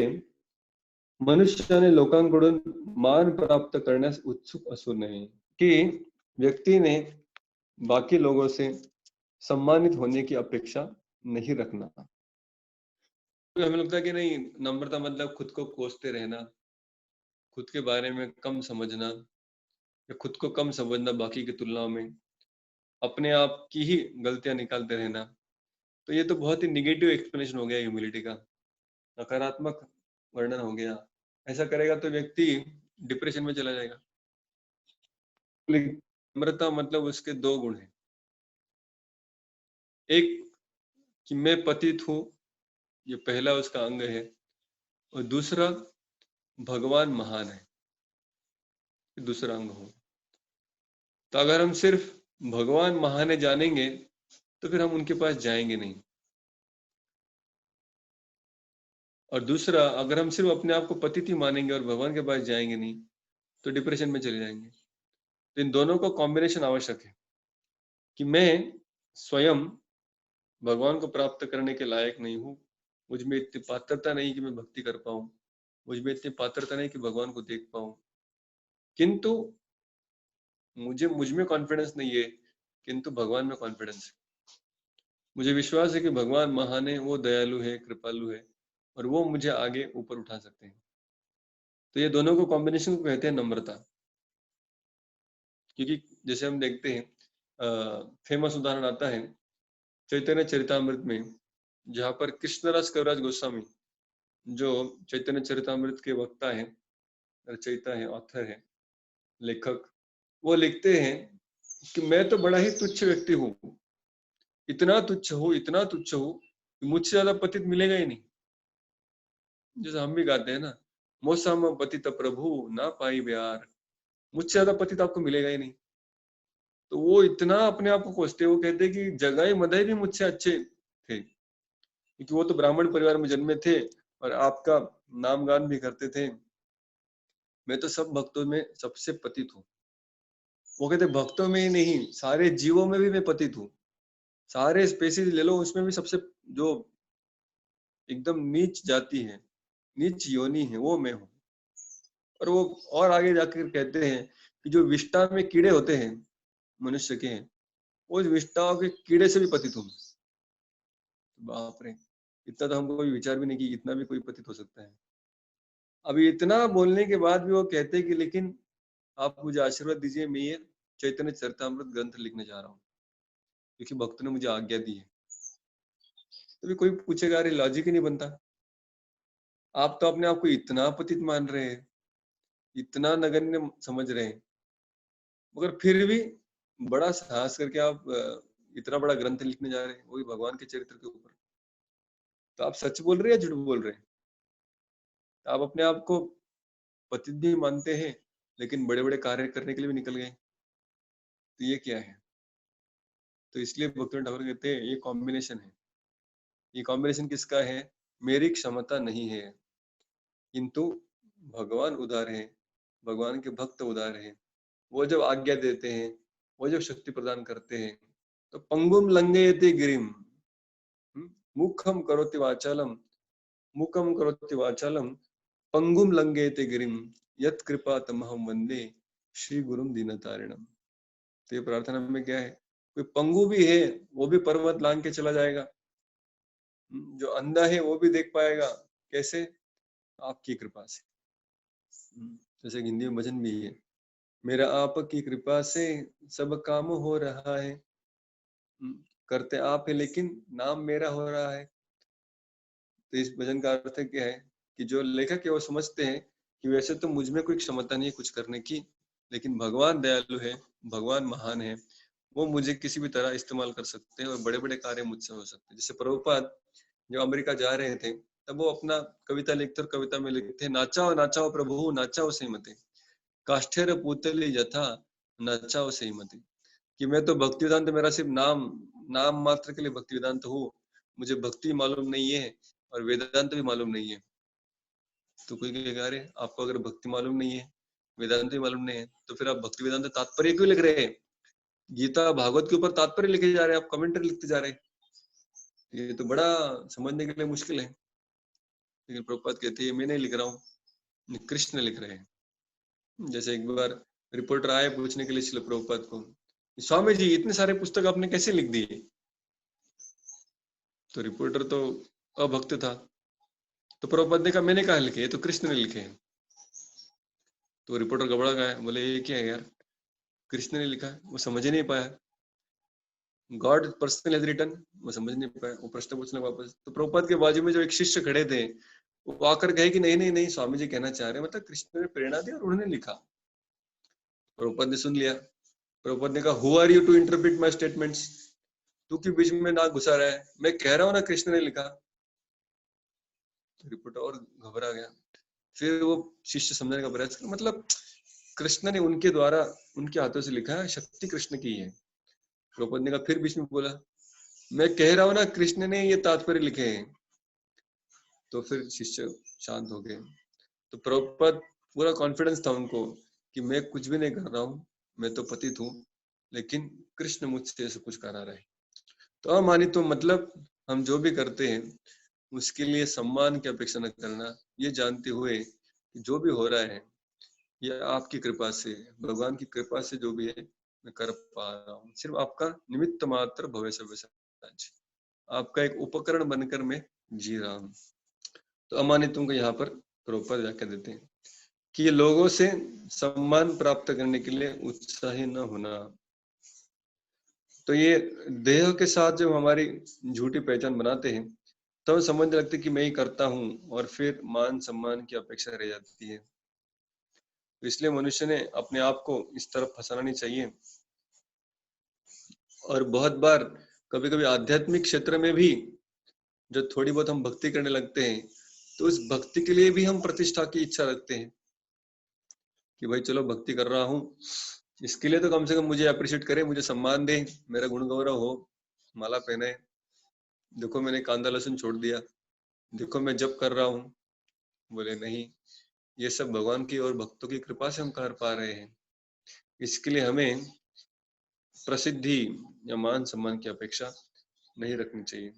मनुष्याने लोकांकडून मान प्राप्त करण्यास उत्सुक असू नये, कि व्यक्ति ने बाकी लोगों से सम्मानित होने की अपेक्षा नहीं रखना। तो हमें लगता है कि नहीं, नम्रता मतलब खुद को कोसते रहना, खुद के बारे में कम समझना या खुद को कम समझना बाकी की तुलना में, अपने आप की ही गलतियां निकालते रहना। तो ये तो बहुत ही निगेटिव एक्सप्लेनेशन हो गया ह्यूमिलिटी का, नकारात्मक वर्णन हो गया। ऐसा करेगा तो व्यक्ति डिप्रेशन में चला जाएगा। नम्रता मतलब उसके दो गुण हैं, एक कि मैं पतित हूँ, ये पहला उसका अंग है, और दूसरा भगवान महान है, ये दूसरा अंग हो। तो अगर हम सिर्फ भगवान महान है जानेंगे तो फिर हम उनके पास जाएंगे नहीं, और दूसरा अगर हम सिर्फ अपने आप को पतित ही मानेंगे और भगवान के पास जाएंगे नहीं तो डिप्रेशन में चले जाएंगे। तो इन दोनों का कॉम्बिनेशन आवश्यक है कि मैं स्वयं भगवान को प्राप्त करने के लायक नहीं हूँ, मुझ में इतनी पात्रता नहीं कि मैं भक्ति कर पाऊं, मुझ में इतनी पात्रता नहीं कि भगवान को देख पाऊं, किंतु मुझ में कॉन्फिडेंस नहीं है, किंतु भगवान में कॉन्फिडेंस है। मुझे विश्वास है कि भगवान महान है, वो दयालु है, कृपालु है, और वो मुझे आगे ऊपर उठा सकते हैं। तो ये दोनों को कॉम्बिनेशन को कहते हैं नम्रता। क्योंकि जैसे हम देखते हैं, फेमस उदाहरण आता है चैतन्य चरितामृत में, जहाँ पर कृष्णदास कविराज गोस्वामी, जो चैतन्य चरितामृत के वक्ता है, रचयिता है, ऑथर है, लेखक, वो लिखते हैं कि मैं तो बड़ा ही तुच्छ व्यक्ति हूँ, इतना तुच्छ हूँ, इतना तुच्छ हूँ कि मुझसे ज्यादा पतित मिलेगा ही नहीं। जैसे हम भी गाते हैं ना, मौसम पतित प्रभु ना पाई प्यार, मुझसे ज्यादा पतित आपको मिलेगा ही नहीं। तो वो इतना अपने आप को कोसते, वो कहते कि जगाई मदाई भी मुझसे अच्छे थे, क्योंकि वो तो ब्राह्मण परिवार में जन्मे थे और आपका नाम गान भी करते थे। मैं तो सब भक्तों में सबसे पतित हूँ। वो कहते भक्तों में ही नहीं, सारे जीवों में भी मैं पतित हूँ। सारे स्पेसीज ले लो, उसमें भी सबसे जो एकदम नीच जाति है, नीच योनि है, वो मैं हूँ। और वो और आगे जाकर कहते हैं कि जो विष्ठा में कीड़े होते हैं मनुष्य के, उस विष्ठाओं के कीड़े से भी पतित हूँ। बाप रे, इतना तो हमको कोई विचार भी नहीं कि इतना भी कोई पतित हो सकता है। अभी इतना बोलने के बाद भी वो कहते हैं कि लेकिन आप मुझे आशीर्वाद दीजिए, मैं ये चैतन्य चरितामृत ग्रंथ लिखने जा रहा हूँ क्योंकि भक्तों ने मुझे आज्ञा दी है। तो भी कोई पूछेगा, अरे लॉजिक ही नहीं बनता, आप तो अपने आप को इतना पतित मान रहे हैं, इतना नगण्य समझ रहे हैं, मगर फिर भी बड़ा साहस करके आप इतना बड़ा ग्रंथ लिखने जा रहे हैं, वही भगवान के चरित्र के ऊपर। तो आप सच बोल रहे हैं या झूठ बोल रहे हैं? तो आप अपने आप को पतित भी मानते हैं लेकिन बड़े बड़े कार्य करने के लिए भी निकल गए, तो ये क्या है? तो इसलिए भक्तिवेदांत ठाकुर कहते हैं ये कॉम्बिनेशन है। ये कॉम्बिनेशन किसका है? मेरी क्षमता नहीं है, किंतु भगवान उदार है, भगवान के भक्त उदार है। वो जब आज्ञा देते हैं, वो जब शक्ति प्रदान करते हैं, तो पंगुम लंघयते गिरिम, मुखम करोति वाचालम, मुखम करोति वाचालम, पंगुम लंघयते गिरिम, यत कृपा तमहम वंदे श्री गुरुम दीनतारिणम। तो ये प्रार्थना में क्या है? कोई पंगु भी है, वो भी पर्वत लांग के चला जाएगा। जो अंधा है वो भी देख पाएगा। कैसे? आपकी कृपा से। जैसे हिंदी में भजन भी है, मेरा आपकी कृपा से सब काम हो रहा है। करते आप है लेकिन नाम मेरा हो रहा है। तो इस भजन का अर्थ क्या है कि जो लेखक है वो समझते हैं कि वैसे तो मुझ में कोई क्षमता नहीं है कुछ करने की, लेकिन भगवान दयालु है, भगवान महान है, वो मुझे किसी भी तरह इस्तेमाल कर सकते हैं और बड़े-बड़े कार्य मुझसे हो सकते हैं। जैसे प्रभुपाद जब अमेरिका जा रहे थे, तब वो अपना कविता लिखते और कविता में लिखते, नाचाओ नाचाओ प्रभु नाचाओ श्रीमते, काष्ठेर पूतली यथा नाचाओ श्रीमते। कि मैं तो भक्ति वेदांत मेरा सिर्फ नाम नाम मात्र के लिए भक्ति वेदांत हूँ, मुझे भक्ति मालूम नहीं है और वेदांत भी मालूम नहीं है। तो कोई कहेगा अरे आपको अगर भक्ति मालूम नहीं है, वेदांत भी मालूम नहीं है, तो फिर आप भक्ति वेदांत तात्पर्य क्यों लिख रहे हैं? गीता भागवत के ऊपर तात्पर्य लिखे जा रहे हैं, आप कमेंट्री लिखते जा रहे हैं। ये तो बड़ा समझने के लिए मुश्किल है। लेकिन प्रभुपाद कहते हैं मैं नहीं लिख रहा हूँ, कृष्ण लिख रहे हैं। जैसे एक बार रिपोर्टर आए पूछने के लिए श्रील प्रभुपाद को, स्वामी जी इतने सारे पुस्तक आपने कैसे लिख दिए? तो रिपोर्टर तो अभक्त था, तो प्रभुपाद ने कहा मैंने कहा लिखे, ये तो कृष्ण ने लिखे हैं। तो रिपोर्टर घबरा गया, बोले ये क्या है यार, कृष्ण ने लिखा है। वो समझ ही नहीं पाया, गॉड पर्सनल हैज रिटन, वो समझ नहीं पाया। वो प्रश्न पूछने वापस, तो प्रभुपाद के बाजू में जो एक शिष्य खड़े थे, वो आकर कहे कि नहीं नहीं नहीं स्वामी जी कहना चाह रहे हैं, मतलब कृष्ण ने प्रेरणा दी और उन्होंने लिखा। प्रभुपाद ने सुन लिया। प्रभुपाद ने कहा who are you to interpret my statements, तू क्यों बीच में ना घुसा रहा है, मैं कह रहा हूँ ना कृष्ण ने लिखा। तो रिपोर्टर और घबरा गया। फिर वो शिष्य समझने का प्रयास किया, मतलब कृष्ण ने उनके द्वारा उनके हाथों से लिखा है, शक्ति कृष्ण की है। प्रभुपाद ने कहा फिर बीच में बोला मैं कह रहा हूँ ना कृष्ण ने ये तात्पर्य लिखे हैं। तो फिर शिष्य शांत हो गए। तो प्रभुपाद पूरा कॉन्फिडेंस था उनको कि मैं कुछ भी नहीं कर रहा हूँ, मैं तो पतित हूँ, लेकिन कृष्ण मुझसे सब कुछ करा रहा है। तो अमानित्व मतलब हम जो भी करते हैं उसके लिए सम्मान की अपेक्षा न करना, ये जानते हुए कि जो भी हो रहा है ये आपकी कृपा से, भगवान की कृपा से जो भी है मैं कर पा रहा हूँ, सिर्फ आपका निमित्त मात्र भविष्य विसर्ज, आपका एक उपकरण बनकर मैं जी रहा हूँ। तो अमानित्व को यहाँ पर प्रॉपर व्याख्या देते हैं कि ये लोगों से सम्मान प्राप्त करने के लिए उत्साही न होना। तो ये देह के साथ जब हमारी झूठी पहचान बनाते हैं तब समझने लगते कि मैं ही करता हूँ और फिर मान सम्मान की अपेक्षा रह जाती है। तो इसलिए मनुष्य ने अपने आप को इस तरफ फंसाना नहीं चाहिए। और बहुत बार कभी कभी आध्यात्मिक क्षेत्र में भी जो थोड़ी बहुत हम भक्ति करने लगते हैं तो उस भक्ति के लिए भी हम प्रतिष्ठा की इच्छा रखते हैं कि भाई चलो भक्ति कर रहा हूँ, इसके लिए तो कम से कम मुझे अप्रिशिएट करे, मुझे सम्मान दे, मेरा गुण गौरव हो, माला पहने, देखो मैंने कांदा लहसुन छोड़ दिया, देखो मैं जप कर रहा हूँ। बोले नहीं, ये सब भगवान की और भक्तों की कृपा से हम कर पा रहे हैं। इसके लिए हमें प्रसिद्धि या मान सम्मान की अपेक्षा नहीं रखनी चाहिए।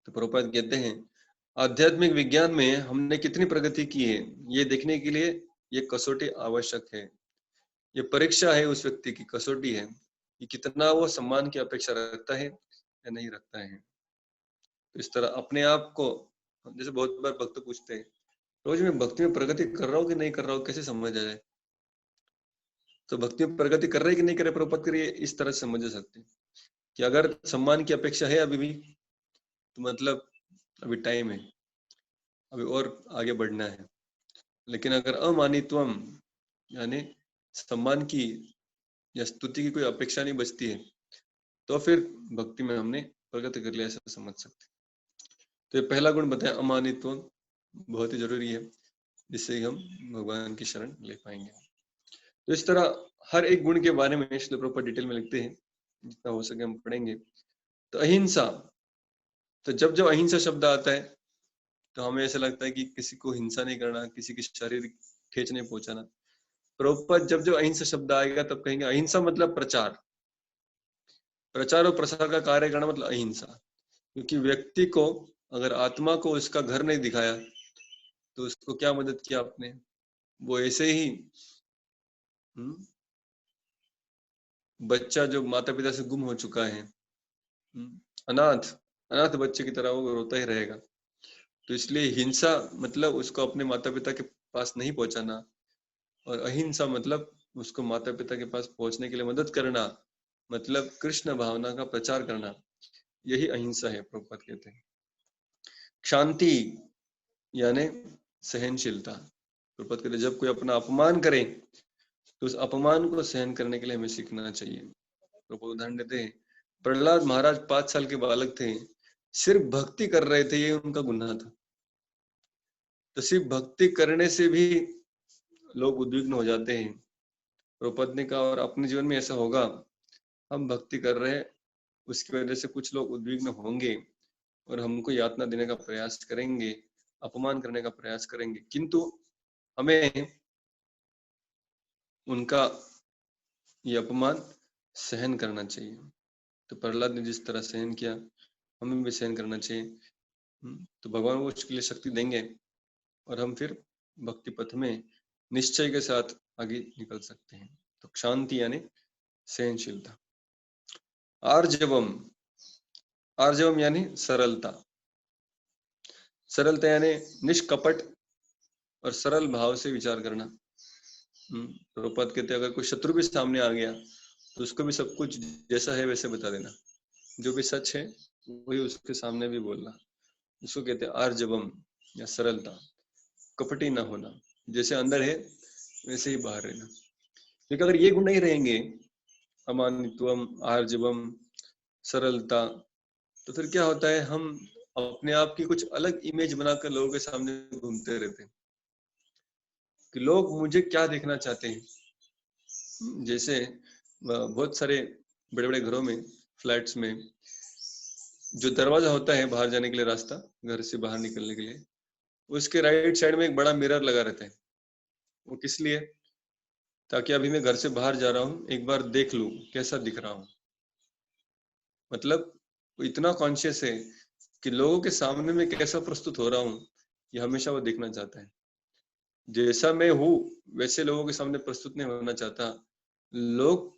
तो प्रभुपाद कहते हैं आध्यात्मिक विज्ञान में हमने कितनी प्रगति की है ये देखने के लिए ये कसौटी आवश्यक है। ये परीक्षा है उस व्यक्ति की, कसौटी है कि कितना वो सम्मान की अपेक्षा रखता है या नहीं रखता है। तो इस तरह अपने आप को, जैसे बहुत बार भक्त पूछते हैं रोज मैं भक्ति में प्रगति कर रहा हूँ कि नहीं कर रहा हूँ, कैसे समझ आ जाए? तो भक्ति में प्रगति कर रहे हैं कि नहीं कर रहे, प्रभुपाद करिए इस तरह से समझ सकते हैं कि अगर सम्मान की अपेक्षा है अभी भी तो मतलब अभी टाइम है, अभी और आगे बढ़ना है। लेकिन अगर अमानित्वम यानी सम्मान की या स्तुति की कोई अपेक्षा नहीं बचती है तो फिर भक्ति में हमने प्रगति कर लिया ऐसा समझ सकते। तो ये पहला गुण बताया अमानित्व, बहुत ही जरूरी है जिससे हम भगवान की शरण ले पाएंगे। तो इस तरह हर एक गुण के बारे में श्रील प्रभुपाद डिटेल में लिखते हैं, जितना हो सके हम पढ़ेंगे। तो अहिंसा, तो जब जब अहिंसा शब्द आता है तो हमें ऐसा लगता है कि किसी को हिंसा नहीं करना, किसी की शारीरिक ठेच नहीं पहुंचाना। प्रभुपाद जब जब अहिंसा शब्द आएगा तब कहेंगे अहिंसा मतलब प्रचार, प्रचार और प्रसार का कार्य करना मतलब अहिंसा। क्योंकि व्यक्ति को अगर आत्मा को उसका घर नहीं दिखाया तो उसको क्या मदद किया आपने, वो ऐसे ही बच्चा जो माता पिता से गुम हो चुका है, अनाथ अनाथ बच्चे की तरह वो रोता ही रहेगा। तो इसलिए हिंसा मतलब उसको अपने माता पिता के पास नहीं पहुंचाना, और अहिंसा मतलब उसको माता पिता के पास पहुंचने के लिए मदद करना, मतलब कृष्ण भावना का प्रचार करना, यही अहिंसा है प्रभुपाद कहते हैं। शांति यानी सहनशीलता, प्रभुपाद कहते जब कोई अपना अपमान करे तो उस अपमान को सहन करने के लिए हमें सीखना चाहिए। प्रभुपाद उदाहरण देते हैं, प्रहलाद महाराज 5 साल के बालक थे, सिर्फ भक्ति कर रहे थे, ये उनका गुनाह था। तो सिर्फ भक्ति करने से भी लोग उद्विग्न हो जाते हैं। प्रभुपाद ने कहा और अपने जीवन में ऐसा होगा, हम भक्ति कर रहे हैं, उसकी वजह से कुछ लोग उद्विग्न होंगे और हमको यातना देने का प्रयास करेंगे, अपमान करने का प्रयास करेंगे, किंतु हमें उनका ये अपमान सहन करना चाहिए। तो प्रहलाद ने जिस तरह सहन किया, हमें भी सहन करना चाहिए। तो भगवान वो उसके लिए शक्ति देंगे और हम फिर भक्ति पथ में निश्चय के साथ आगे निकल सकते हैं। तो शांति यानी सहनशीलता। आर्जवम, आर्जवम यानी सरलता। सरलता यानी निष्कपट और सरल भाव से विचार करना। प्रभुपाद कहते हैं अगर कोई शत्रु भी सामने आ गया तो उसको भी सब कुछ जैसा है वैसे बता देना, जो भी सच है वही उसके सामने भी बोलना। इसको कहते हैं आर्जवम या सरलता, कपटी ना होना, जैसे अंदर है वैसे ही बाहर रहना। क्योंकि अगर ये गुण नहीं रहेंगे, अमानित्वम, आर्जवम, सरलता, तो फिर क्या होता है, हम अपने आप की कुछ अलग इमेज बनाकर लोगों के सामने घूमते रहते हैं कि लोग मुझे क्या देखना चाहते हैं। जैसे बहुत सारे बड़े बड़े घरों में, फ्लैट्स में जो दरवाजा होता है बाहर जाने के लिए, रास्ता घर से बाहर निकलने के लिए, उसके राइट साइड में एक बड़ा मिरर लगा रहता है। वो किस लिए? ताकि अभी मैं घर से बाहर जा रहा हूँ, एक बार देख लूं कैसा दिख रहा हूँ। मतलब वो इतना कॉन्शियस है कि लोगों के सामने में कैसा प्रस्तुत हो रहा हूँ, ये हमेशा वो देखना चाहता है। जैसा मैं हूँ वैसे लोगों के सामने प्रस्तुत नहीं होना चाहता। लोग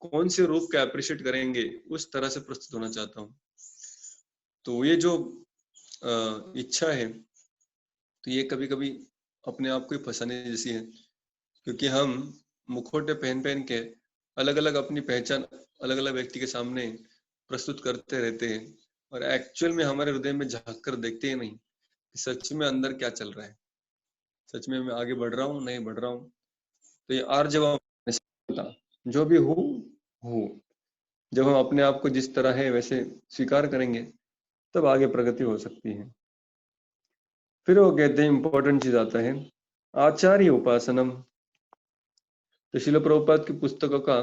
कौन से रूप का अप्रिशिएट करेंगे उस तरह से प्रस्तुत होना चाहता हूँ। तो ये जो इच्छा है, तो ये कभी कभी अपने आप को ही फंसाने जैसी है, क्योंकि हम मुखौटे पहन पहन के अलग अलग अपनी पहचान अलग अलग व्यक्ति के सामने प्रस्तुत करते रहते हैं और एक्चुअल में हमारे हृदय में झांक कर देखते ही नहीं कि सच में अंदर क्या चल रहा है, सच में मैं आगे बढ़ रहा हूँ नहीं बढ़ रहा हूँ। तो ये आर्जवम, जो भी हूँ, जब हम अपने आप को जिस तरह है वैसे स्वीकार करेंगे तब आगे प्रगति हो सकती है। फिर वो कहते हैं इंपॉर्टेंट चीज आता है, आचार्य उपासनम। तो शिल प्रभुपाद की पुस्तकों का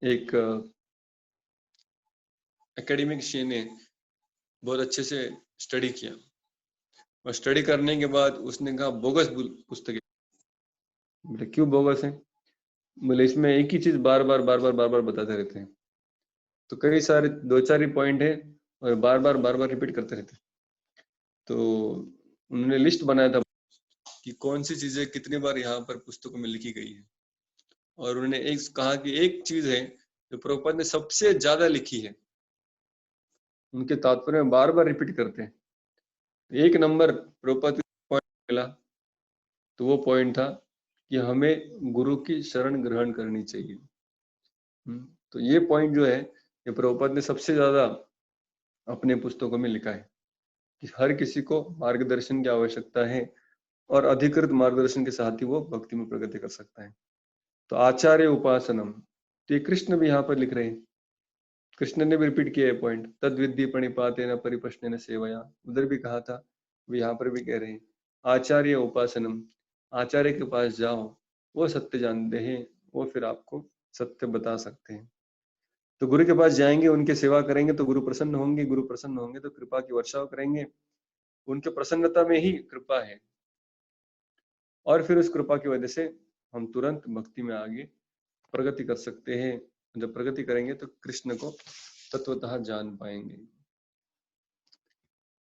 एक एकेडमिक ने बहुत अच्छे से स्टडी किया और स्टडी करने के बाद उसने कहा बोगस पुस्तकें। बोले क्यों बोगस है? बोले इसमें एक ही चीज बार बार बार बार बार बार बताते रहते हैं, तो कई सारे 2-4 ही पॉइंट है और बार बार रिपीट करते रहते हैं। तो उन्होंने लिस्ट बनाया था कि कौन सी चीजें कितनी बार यहाँ पर पुस्तकों में लिखी गई है, और उन्होंने एक कहा कि एक चीज है जो प्रभुपाद ने सबसे ज्यादा लिखी है, उनके तात्पर्य में बार बार रिपीट करते हैं। एक नंबर प्रभुपाद पॉइंट मिला, तो वो पॉइंट था कि हमें गुरु की शरण ग्रहण करनी चाहिए। तो ये पॉइंट जो है, ये प्रभुपाद ने सबसे ज्यादा अपने पुस्तकों में लिखा है कि हर किसी को मार्गदर्शन की आवश्यकता है और अधिकृत मार्गदर्शन के साथ ही वो भक्ति में प्रगति कर सकता है। तो आचार्य उपासनम, तो ये कृष्ण भी यहाँ पर लिख रहे हैं, कृष्ण ने भी रिपीट किया है पॉइंट, तद विद्धि प्रणिपातेन परिप्रश्नेन सेवया, उधर भी कहा था, वो यहाँ पर भी कह रहे हैं आचार्य उपासनम, आचार्य के पास जाओ, वो सत्य जानते हैं, वो फिर आपको सत्य बता सकते हैं। तो गुरु के पास जाएंगे, उनकी सेवा करेंगे तो गुरु प्रसन्न होंगे, गुरु प्रसन्न होंगे तो कृपा की वर्षाव करेंगे, उनके प्रसन्नता में ही कृपा है, और फिर उस कृपा की वजह से हम तुरंत भक्ति में आगे प्रगति कर सकते हैं। जब प्रगति करेंगे तो कृष्ण को तत्वतः जान पाएंगे।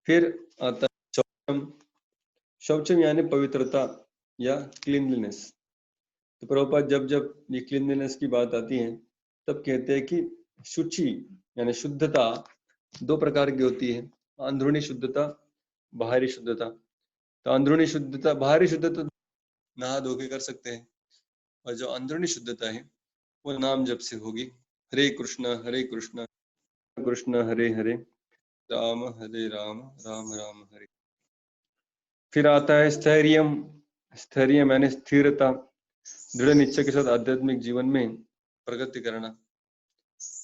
फिर आता है शौचम। शौचम यानी पवित्रता या क्लीनलीनेस। तो प्रभुपाद जब जब ये क्लीनलीनेस की बात आती है तब कहते हैं कि शुचि यानी शुद्धता 2 प्रकार की होती है, अंदरूनी शुद्धता, बाहरी शुद्धता। तो अंदरूनी शुद्धता, बाहरी शुद्धता नहा धो के कर सकते हैं, और जो अंदरूनी शुद्धता है वो नाम जप से होगी। हरे कृष्ण कृष्ण हरे हरे, राम हरे राम, राम राम हरे। फिर आता है स्थैर्यम, स्थैर्य मैंने स्थिरता, दृढ़ निश्चय के साथ आध्यात्मिक जीवन में प्रगति करना।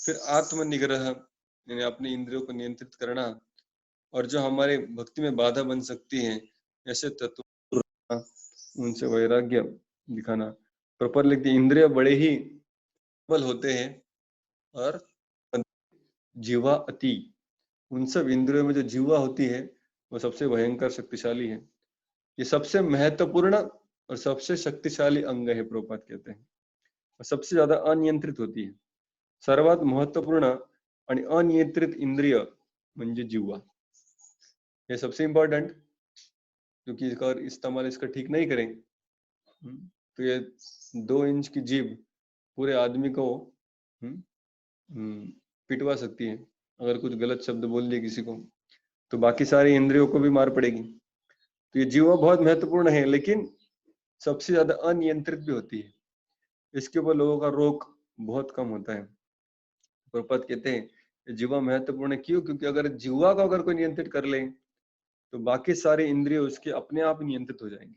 फिर आत्म निग्रह यानी अपने इंद्रियों को नियंत्रित करना, और जो हमारे भक्ति में बाधा बन सकती है ऐसे तत्व उनसे वैराग्य दिखाना। प्रॉपर लिखते इंद्रिय बड़े ही प्रबल होते हैं और जीवा अति, उन सब इंद्रियों में जो जीवा होती है वो सबसे भयंकर शक्तिशाली है। ये सबसे महत्वपूर्ण और सबसे शक्तिशाली अंग है, प्रभुपाद कहते हैं, और सबसे ज्यादा अनियंत्रित होती है। सर्वात महत्वपूर्ण आणि अनियंत्रित इंद्रिय म्हणजे जीवा, ये सबसे इम्पोर्टेंट, क्योंकि अगर इस्तेमाल इसका ठीक नहीं करें तो ये 2 इंच की जीभ पूरे आदमी को पिटवा सकती है। अगर कुछ गलत शब्द बोल दिए किसी को तो बाकी सारी इंद्रियों को भी मार पड़ेगी। तो ये जीवा बहुत महत्वपूर्ण है, लेकिन सबसे ज्यादा अनियंत्रित भी होती है। इसके ऊपर लोगों का रोक बहुत कम होता है। प्रभुपाद कहते हैं जीवा महत्वपूर्ण क्यों? क्योंकि अगर जीवा को अगर कोई नियंत्रित कर ले तो बाकी सारे इंद्रिय उसके अपने आप नियंत्रित हो जाएंगे।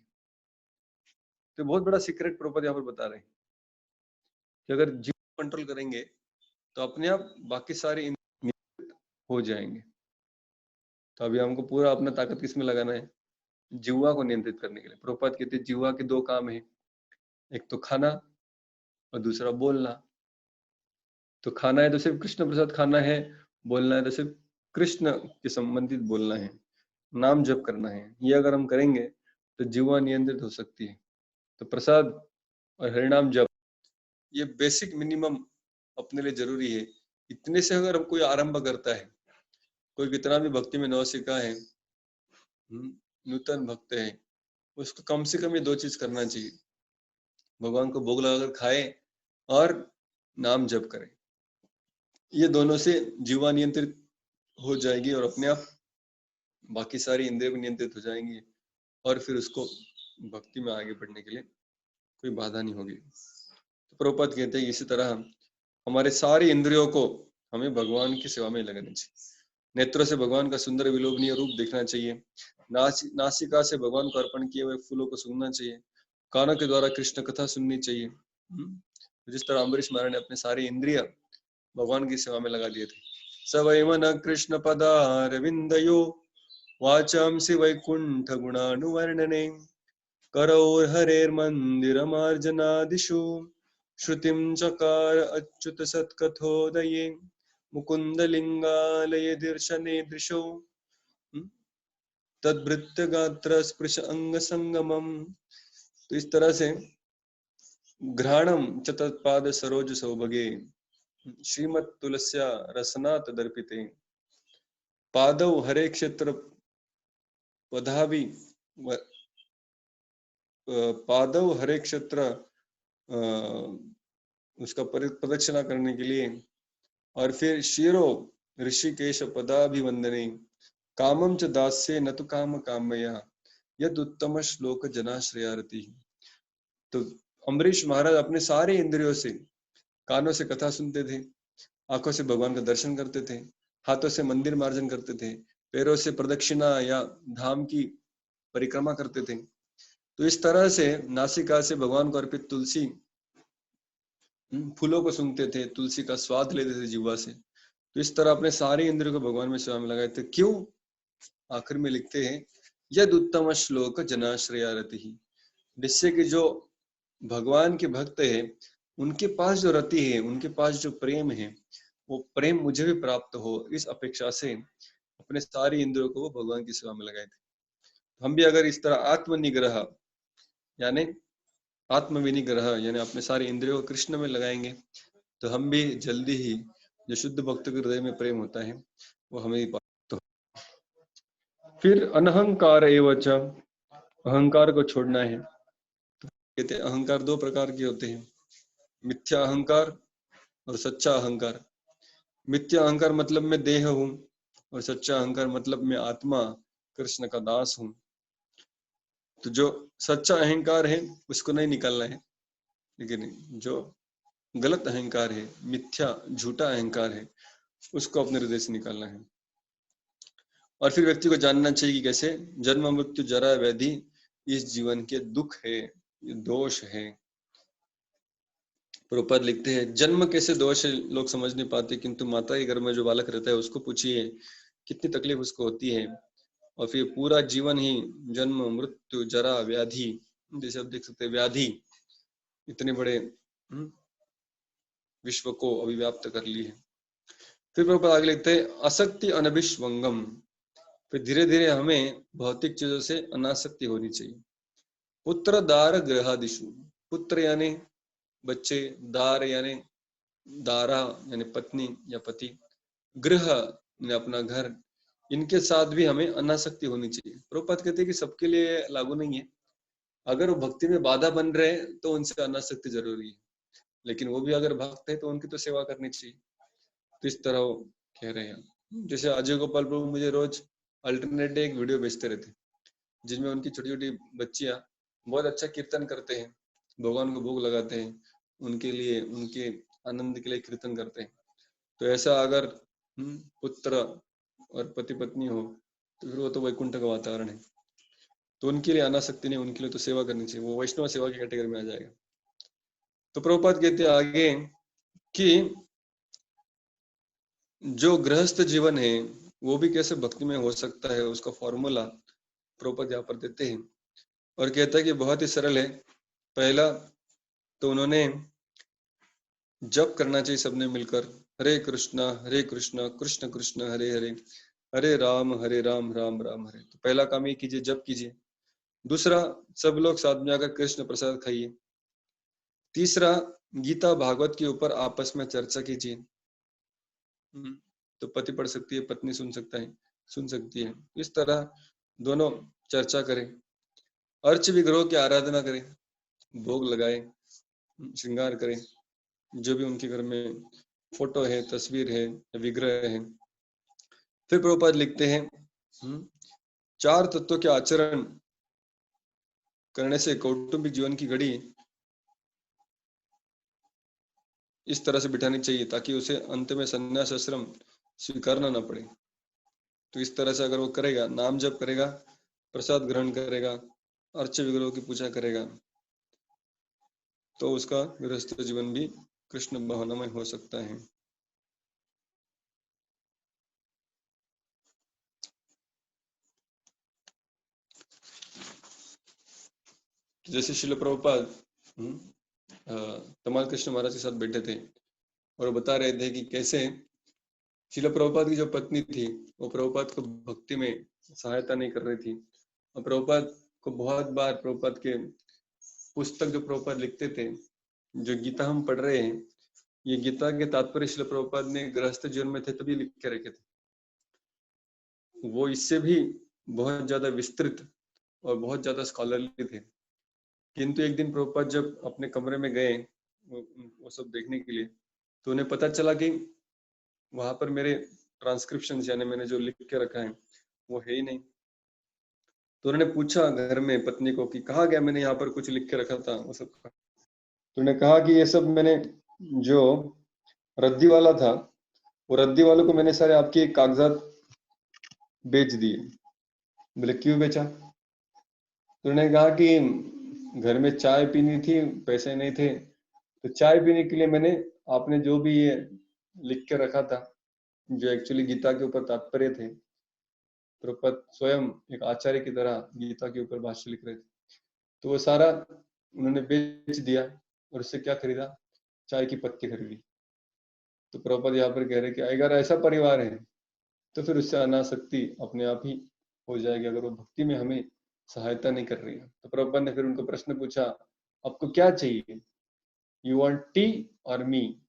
तो बहुत बड़ा सीक्रेट प्रभुपाद यहाँ पर बता रहे हैं कि अगर जीवा कंट्रोल करेंगे तो अपने आप बाकी सारे इंद्रिय नियंत्रित हो जाएंगे। तो अभी हमको पूरा अपना ताकत किसमें लगाना है? जीवा को नियंत्रित करने के लिए। प्रभुपाद कहते हैं जीवा के 2 काम है, एक तो खाना और दूसरा बोलना। तो खाना है तो सिर्फ कृष्ण प्रसाद खाना है, बोलना है तो सिर्फ कृष्ण के संबंधित बोलना है, नाम जप करना है। ये अगर हम करेंगे तो जीवा नियंत्रित हो सकती है। तो प्रसाद और हरिनाम जप ये बेसिक मिनिमम अपने लिए जरूरी है। इतने से अगर कोई आरंभ करता है, कोई कितना भी भक्ति में नौसिखा है, नूतन भक्त है, उसको कम से कम ये 2 चीज करना चाहिए, भगवान को भोग लगाकर खाए और नाम जप करे। ये दोनों से जीवा नियंत्रित हो जाएगी और अपने आप बाकी सारी इंद्रिय भी नियंत्रित हो जाएंगी, और फिर उसको भक्ति में आगे बढ़ने के लिए कोई बाधा नहीं होगी। तो प्रभुपाद कहते हैं इसी तरह हमारे सारी इंद्रियों को हमें भगवान की सेवा में लगानी चाहिए। नेत्रों से भगवान का सुंदर विलोभनीय रूप देखना चाहिए, नासिका से भगवान को अर्पण किए हुए फूलों को सूंघना चाहिए, कानों के द्वारा कृष्ण कथा सुननी चाहिए। जिस तरह अम्बरीश महाराज ने अपने सारी इंद्रिय भगवान की सेवा में लगा दिए थे। सवै मन कृष्ण पदारविंदयो वाचांसि वैकुंठ गुणानुवर्णने करौर्हरेर्मन्दिरमार्जनादिषु श्रुतिं चकार अच्युत सत्कथोदये मुकुन्दलिङ्गालये दर्शने दृशो तद्भृत्य गात्र स्पृश अंग संगमम। तो इस तरह से घ्राणम च तत्पाद सरोज सौभगे श्रीमत् तुलस्या रसनात् दर्पिते पादौ हरे क्षेत्र पदाभि पादौ हरे क्षेत्र उसका प्रदक्षिणा करने के लिए, और फिर शिरो ऋषिकेश पदाभिवंदने कामम च दास्य न तो काम कामया यद उत्तम श्लोक जनाश्रयारति। तो अम्बरीश महाराज अपने सारे इंद्रियों से, कानों से कथा सुनते थे, आंखों से भगवान का दर्शन करते थे, हाथों से मंदिर मार्जन करते थे, पैरों से प्रदक्षिणा या धाम की परिक्रमा करते थे। तो इस तरह से नासिका से भगवान को अर्पित तुलसी फूलों को सूंघते थे, तुलसी का स्वाद लेते थे जीवा से। तो इस तरह अपने सारे इंद्रियों को भगवान में सेवा में लगाए थे। क्यों? आखिर में लिखते हैं यद उत्तम श्लोक जनाश्रयारति, जिससे कि जो भगवान के भक्त है उनके पास जो रति है, उनके पास जो प्रेम है, वो प्रेम मुझे भी प्राप्त हो, इस अपेक्षा से अपने सारी इंद्रियों को वो भगवान की सेवा में लगाए थे। हम भी अगर इस तरह आत्मनिग्रह यानी आत्मविनिग्रह यानी अपने सारे इंद्रियों को कृष्ण में लगाएंगे तो हम भी जल्दी ही जो शुद्ध भक्त के हृदय में प्रेम होता है वो हमें प्राप्त हो। फिर अनहंकार एवच, अहंकार को छोड़ना है। तो कहते हैं अहंकार 2 प्रकार के होते हैं, मिथ्या अहंकार और सच्चा अहंकार। मिथ्या अहंकार मतलब मैं देह हूं, और सच्चा अहंकार मतलब मैं आत्मा कृष्ण का दास हूं। तो जो सच्चा अहंकार है उसको नहीं निकालना है, लेकिन जो गलत अहंकार है, मिथ्या झूठा अहंकार है, उसको अपने हृदय से निकालना है। और फिर व्यक्ति को जानना चाहिए कि कैसे जन्म मृत्यु जरा व्याधि इस जीवन के दुख है, ये दोष है। प्रभुपाद लिखते हैं जन्म कैसे दोष है लोग समझ नहीं पाते, किंतु माता के घर में जो बालक रहता है उसको पूछिए कितनी तकलीफ उसको होती है। और फिर पूरा जीवन ही जन्म मृत्यु जरा व्याधि, जैसे आप देख सकते हैं व्याधि इतने बड़े विश्व को अभिव्याप्त कर ली है। फिर प्रभुपाद आगे लिखते हैं असक्ति अनभिष्वंगम, फिर धीरे धीरे हमें भौतिक चीजों से अनासक्ति होनी चाहिए। पुत्र दार गृहादिशु, पुत्र यानी बच्चे, दार यानी दारा यानी पत्नी या पति, गृह यानी अपना घर, इनके साथ भी हमें अनासक्ति होनी चाहिए। प्रभुपाद कहते हैं कि सबके लिए लागू नहीं है, अगर वो भक्ति में बाधा बन रहे हैं तो उनसे अनासक्ति जरूरी है, लेकिन वो भी अगर भक्त है तो उनकी तो सेवा करनी चाहिए। तो इस तरह वो कह रहे हैं। जैसे अजय गोपाल प्रभु मुझे रोज अल्टरनेट डे एक वीडियो भेजते रहते, जिसमें उनकी छोटी छोटी बच्चियां बहुत अच्छा कीर्तन करते हैं, भगवान को भोग लगाते हैं, उनके लिए उनके आनंद के लिए कीर्तन करते हैं। तो ऐसा अगर पुत्र और पति पत्नी हो तो फिर वो तो वैकुंठ का वातावरण है, तो उनके लिए अनासक्ति नहीं, उनके लिए तो सेवा करनी चाहिए, वो वैष्णव सेवा की कैटेगरी में आ जाएगा। तो प्रभुपाद कहते हैं आगे कि जो गृहस्थ जीवन है वो भी कैसे भक्ति में हो सकता है, उसका फॉर्मूला प्रभुपाद यहाँ पर देते हैं और कहता है कि बहुत ही सरल है। पहला तो उन्होंने जप करना चाहिए सबने मिलकर, हरे कृष्णा कृष्ण कृष्ण हरे हरे, हरे राम राम राम हरे। तो पहला काम ये कीजिए, जप कीजिए। दूसरा, सब लोग साथ में आकर कृष्ण प्रसाद खाइए। तीसरा, गीता भागवत के ऊपर आपस में चर्चा कीजिए। तो पति पढ़ सकती है, पत्नी सुन सकती है, इस तरह दोनों चर्चा करें। अर्च विग्रह की आराधना करें, भोग लगाए, श्रृंगार करें, जो भी उनके घर में फोटो है, तस्वीर है, विग्रह है। फिर प्रभुपाद लिखते हैं चार तत्वों के आचरण करने से कौटुंबिक जीवन की घड़ी इस तरह से बिठानी चाहिए ताकि उसे अंत में संन्यास आश्रम स्वीकारना न पड़े। तो इस तरह से अगर वो करेगा, नाम जप करेगा, प्रसाद ग्रहण करेगा, अर्च विग्रहों की पूजा करेगा, तो उसका गृहस्थ जीवन भी कृष्ण भावनामय हो सकता है। जैसे शिल प्रभुपाद तमाल कृष्ण महाराज के साथ बैठे थे और बता रहे थे कि कैसे शिल प्रभुपाद की जो पत्नी थी वो प्रभुपाद को भक्ति में सहायता नहीं कर रही थी, और प्रभुपाद को बहुत बार प्रभुपाद के पुस्तक जो प्रभुपाद लिखते थे, जो गीता हम पढ़ रहे हैं, ये गीता के तात्पर्य शिल प्रभुपाद ने गृहस्थ जीवन में थे तभी लिख के रखे थे। वो इससे भी बहुत ज्यादा विस्तृत और बहुत ज्यादा स्कॉलरली थे। किंतु एक दिन प्रभुपाद जब अपने कमरे में गए वो सब देखने के लिए, तो उन्हें पता चला कि वहां पर मेरे ट्रांसक्रिप्शन यानी मैंने जो लिख के रखा है वो है ही नहीं। तो उन्होंने पूछा घर में पत्नी को कि कहाँ गया, मैंने यहाँ पर कुछ लिख के रखा था वो सब। तो उन्होंने कहा कि ये सब मैंने जो रद्दी वाला था, वो रद्दी वालों को मैंने सारे आपके कागजात बेच दिए। बोले क्यों बेचा? तो उन्होंने कहा कि घर में चाय पीनी थी, पैसे नहीं थे, तो चाय पीने के लिए मैंने आपने जो भी ये लिख के रखा था, जो एक्चुअली गीता के ऊपर तात्पर्य थे, प्रभुपाद स्वयं एक आचार्य की तरह गीता के ऊपर भाष्य लिख रहे थे, तो वो सारा उन्होंने बेच दिया और उससे क्या खरीदा? चाय की पत्ती खरीदी। तो प्रभुपाद यहाँ पर कह रहे कि अगर ऐसा परिवार है तो फिर उससे अनासक्ति अपने आप ही हो जाएगी, अगर वो भक्ति में हमें सहायता नहीं कर रही है। तो प्रभुपाद ने फिर उनको प्रश्न पूछा, आपको क्या चाहिए? यू वांट टी और मी?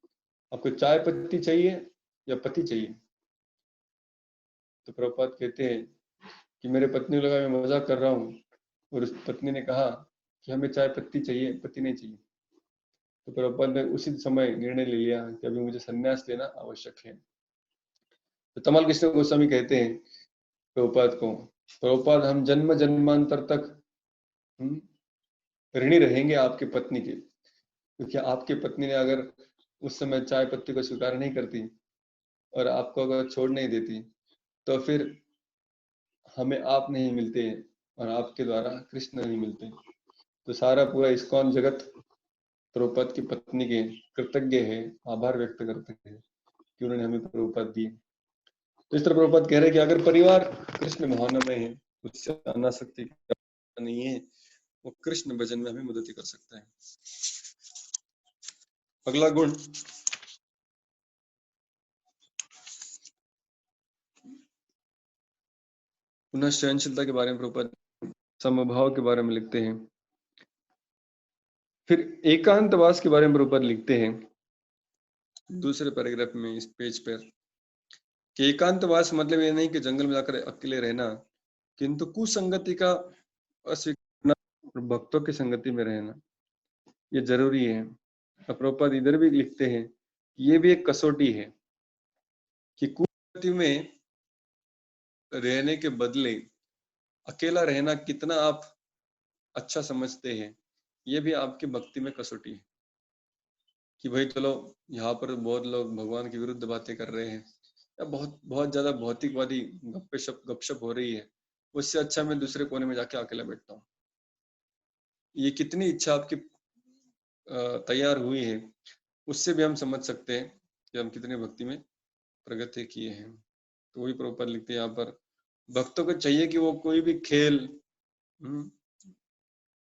आपको चाय पत्ती चाहिए या पति चाहिए? तो प्रभुपाद कहते हैं कि मेरे पत्नी लगा मैं मजाक कर रहा हूँ, और उस पत्नी ने कहा कि हमें चाय पत्ती चाहिए, पति नहीं चाहिए। तो प्रभुपाद ने उसी समय निर्णय ले लिया कि अभी मुझे संन्यास लेना आवश्यक है। तो तमाल कृष्ण गोस्वामी कहते हैं प्रभुपाद को, प्रभुपाद हम जन्म जन्मांतर तक ऋणी रहेंगे आपके पत्नी के, क्योंकि आपके पत्नी ने अगर उस समय चाय पत्ती को स्वीकार नहीं करती और आपको अगर छोड़ नहीं देती तो फिर हमें आप नहीं मिलते और आपके द्वारा कृष्ण नहीं मिलते। तो सारा पूरा इस्कॉन जगत प्रभुपाद की पत्नी के कृतज्ञ है, आभार व्यक्त करते हैं कि उन्होंने हमें प्रभुपाद दिए। तो इस तरह प्रभुपाद कह रहे हैं कि अगर परिवार कृष्ण भावना में है, उससे अनासक्ति नहीं है, वो कृष्ण भजन में हमें मदद कर सकता है। अगला गुण पुनः सहनशीलता के बारे में प्रभुपाद समभाव के बारे में लिखते हैं। फिर एकांतवास के बारे में प्रभुपाद लिखते हैं दूसरे पैराग्राफ में इस पेज पर कि एकांतवास मतलब ये नहीं कि जंगल में जाकर अकेले रहना, किंतु कुसंगति का अस्वीकार और भक्तों की संगति में रहना ये जरूरी है। प्रभुपाद इधर भी लिखते हैं कि ये भी एक कसौटी है कि कुसंगति में रहने के बदले अकेला रहना कितना आप अच्छा समझते हैं, ये भी आपकी भक्ति में कसौटी है। कि भाई चलो यहाँ पर बहुत लोग भगवान के विरुद्ध बातें कर रहे हैं या बहुत बहुत ज्यादा भौतिकवादी गपशप हो रही है, उससे अच्छा मैं दूसरे कोने में जाके अकेला बैठता हूँ। ये कितनी इच्छा आपकी तैयार हुई है, उससे भी हम समझ सकते हैं कि हम कितने भक्ति में प्रगति किए हैं। तो वही प्रभुपाद लिखते हैं यहाँ पर, भक्तों को चाहिए कि वो कोई भी खेल,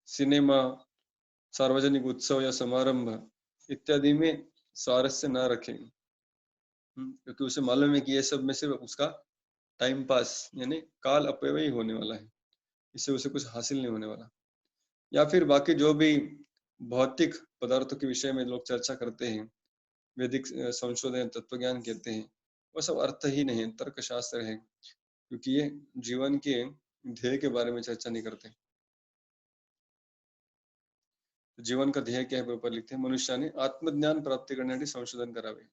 सिनेमा, सार्वजनिक उत्सव या समारंभ इत्यादि में स्वारस्य न रखें, क्योंकि उसे मालूम है कि ये सब में सिर्फ उसका टाइम पास यानी काल अपव्यय होने वाला है, इससे उसे कुछ हासिल नहीं होने वाला। या फिर बाकी जो भी भौतिक पदार्थों के विषय में लोग चर्चा करते हैं, वैदिक संशोधन तत्वज्ञान कहते हैं, वो सब अर्थहीन है, तर्कशास्त्र है, क्योंकि ये जीवन के ध्येय के बारे में चर्चा नहीं करते। जीवन का ध्येय क्या है ऊपर लिखते हैं, मनुष्याने आत्मज्ञान प्राप्ति करण्यासाठी संशोधन करावे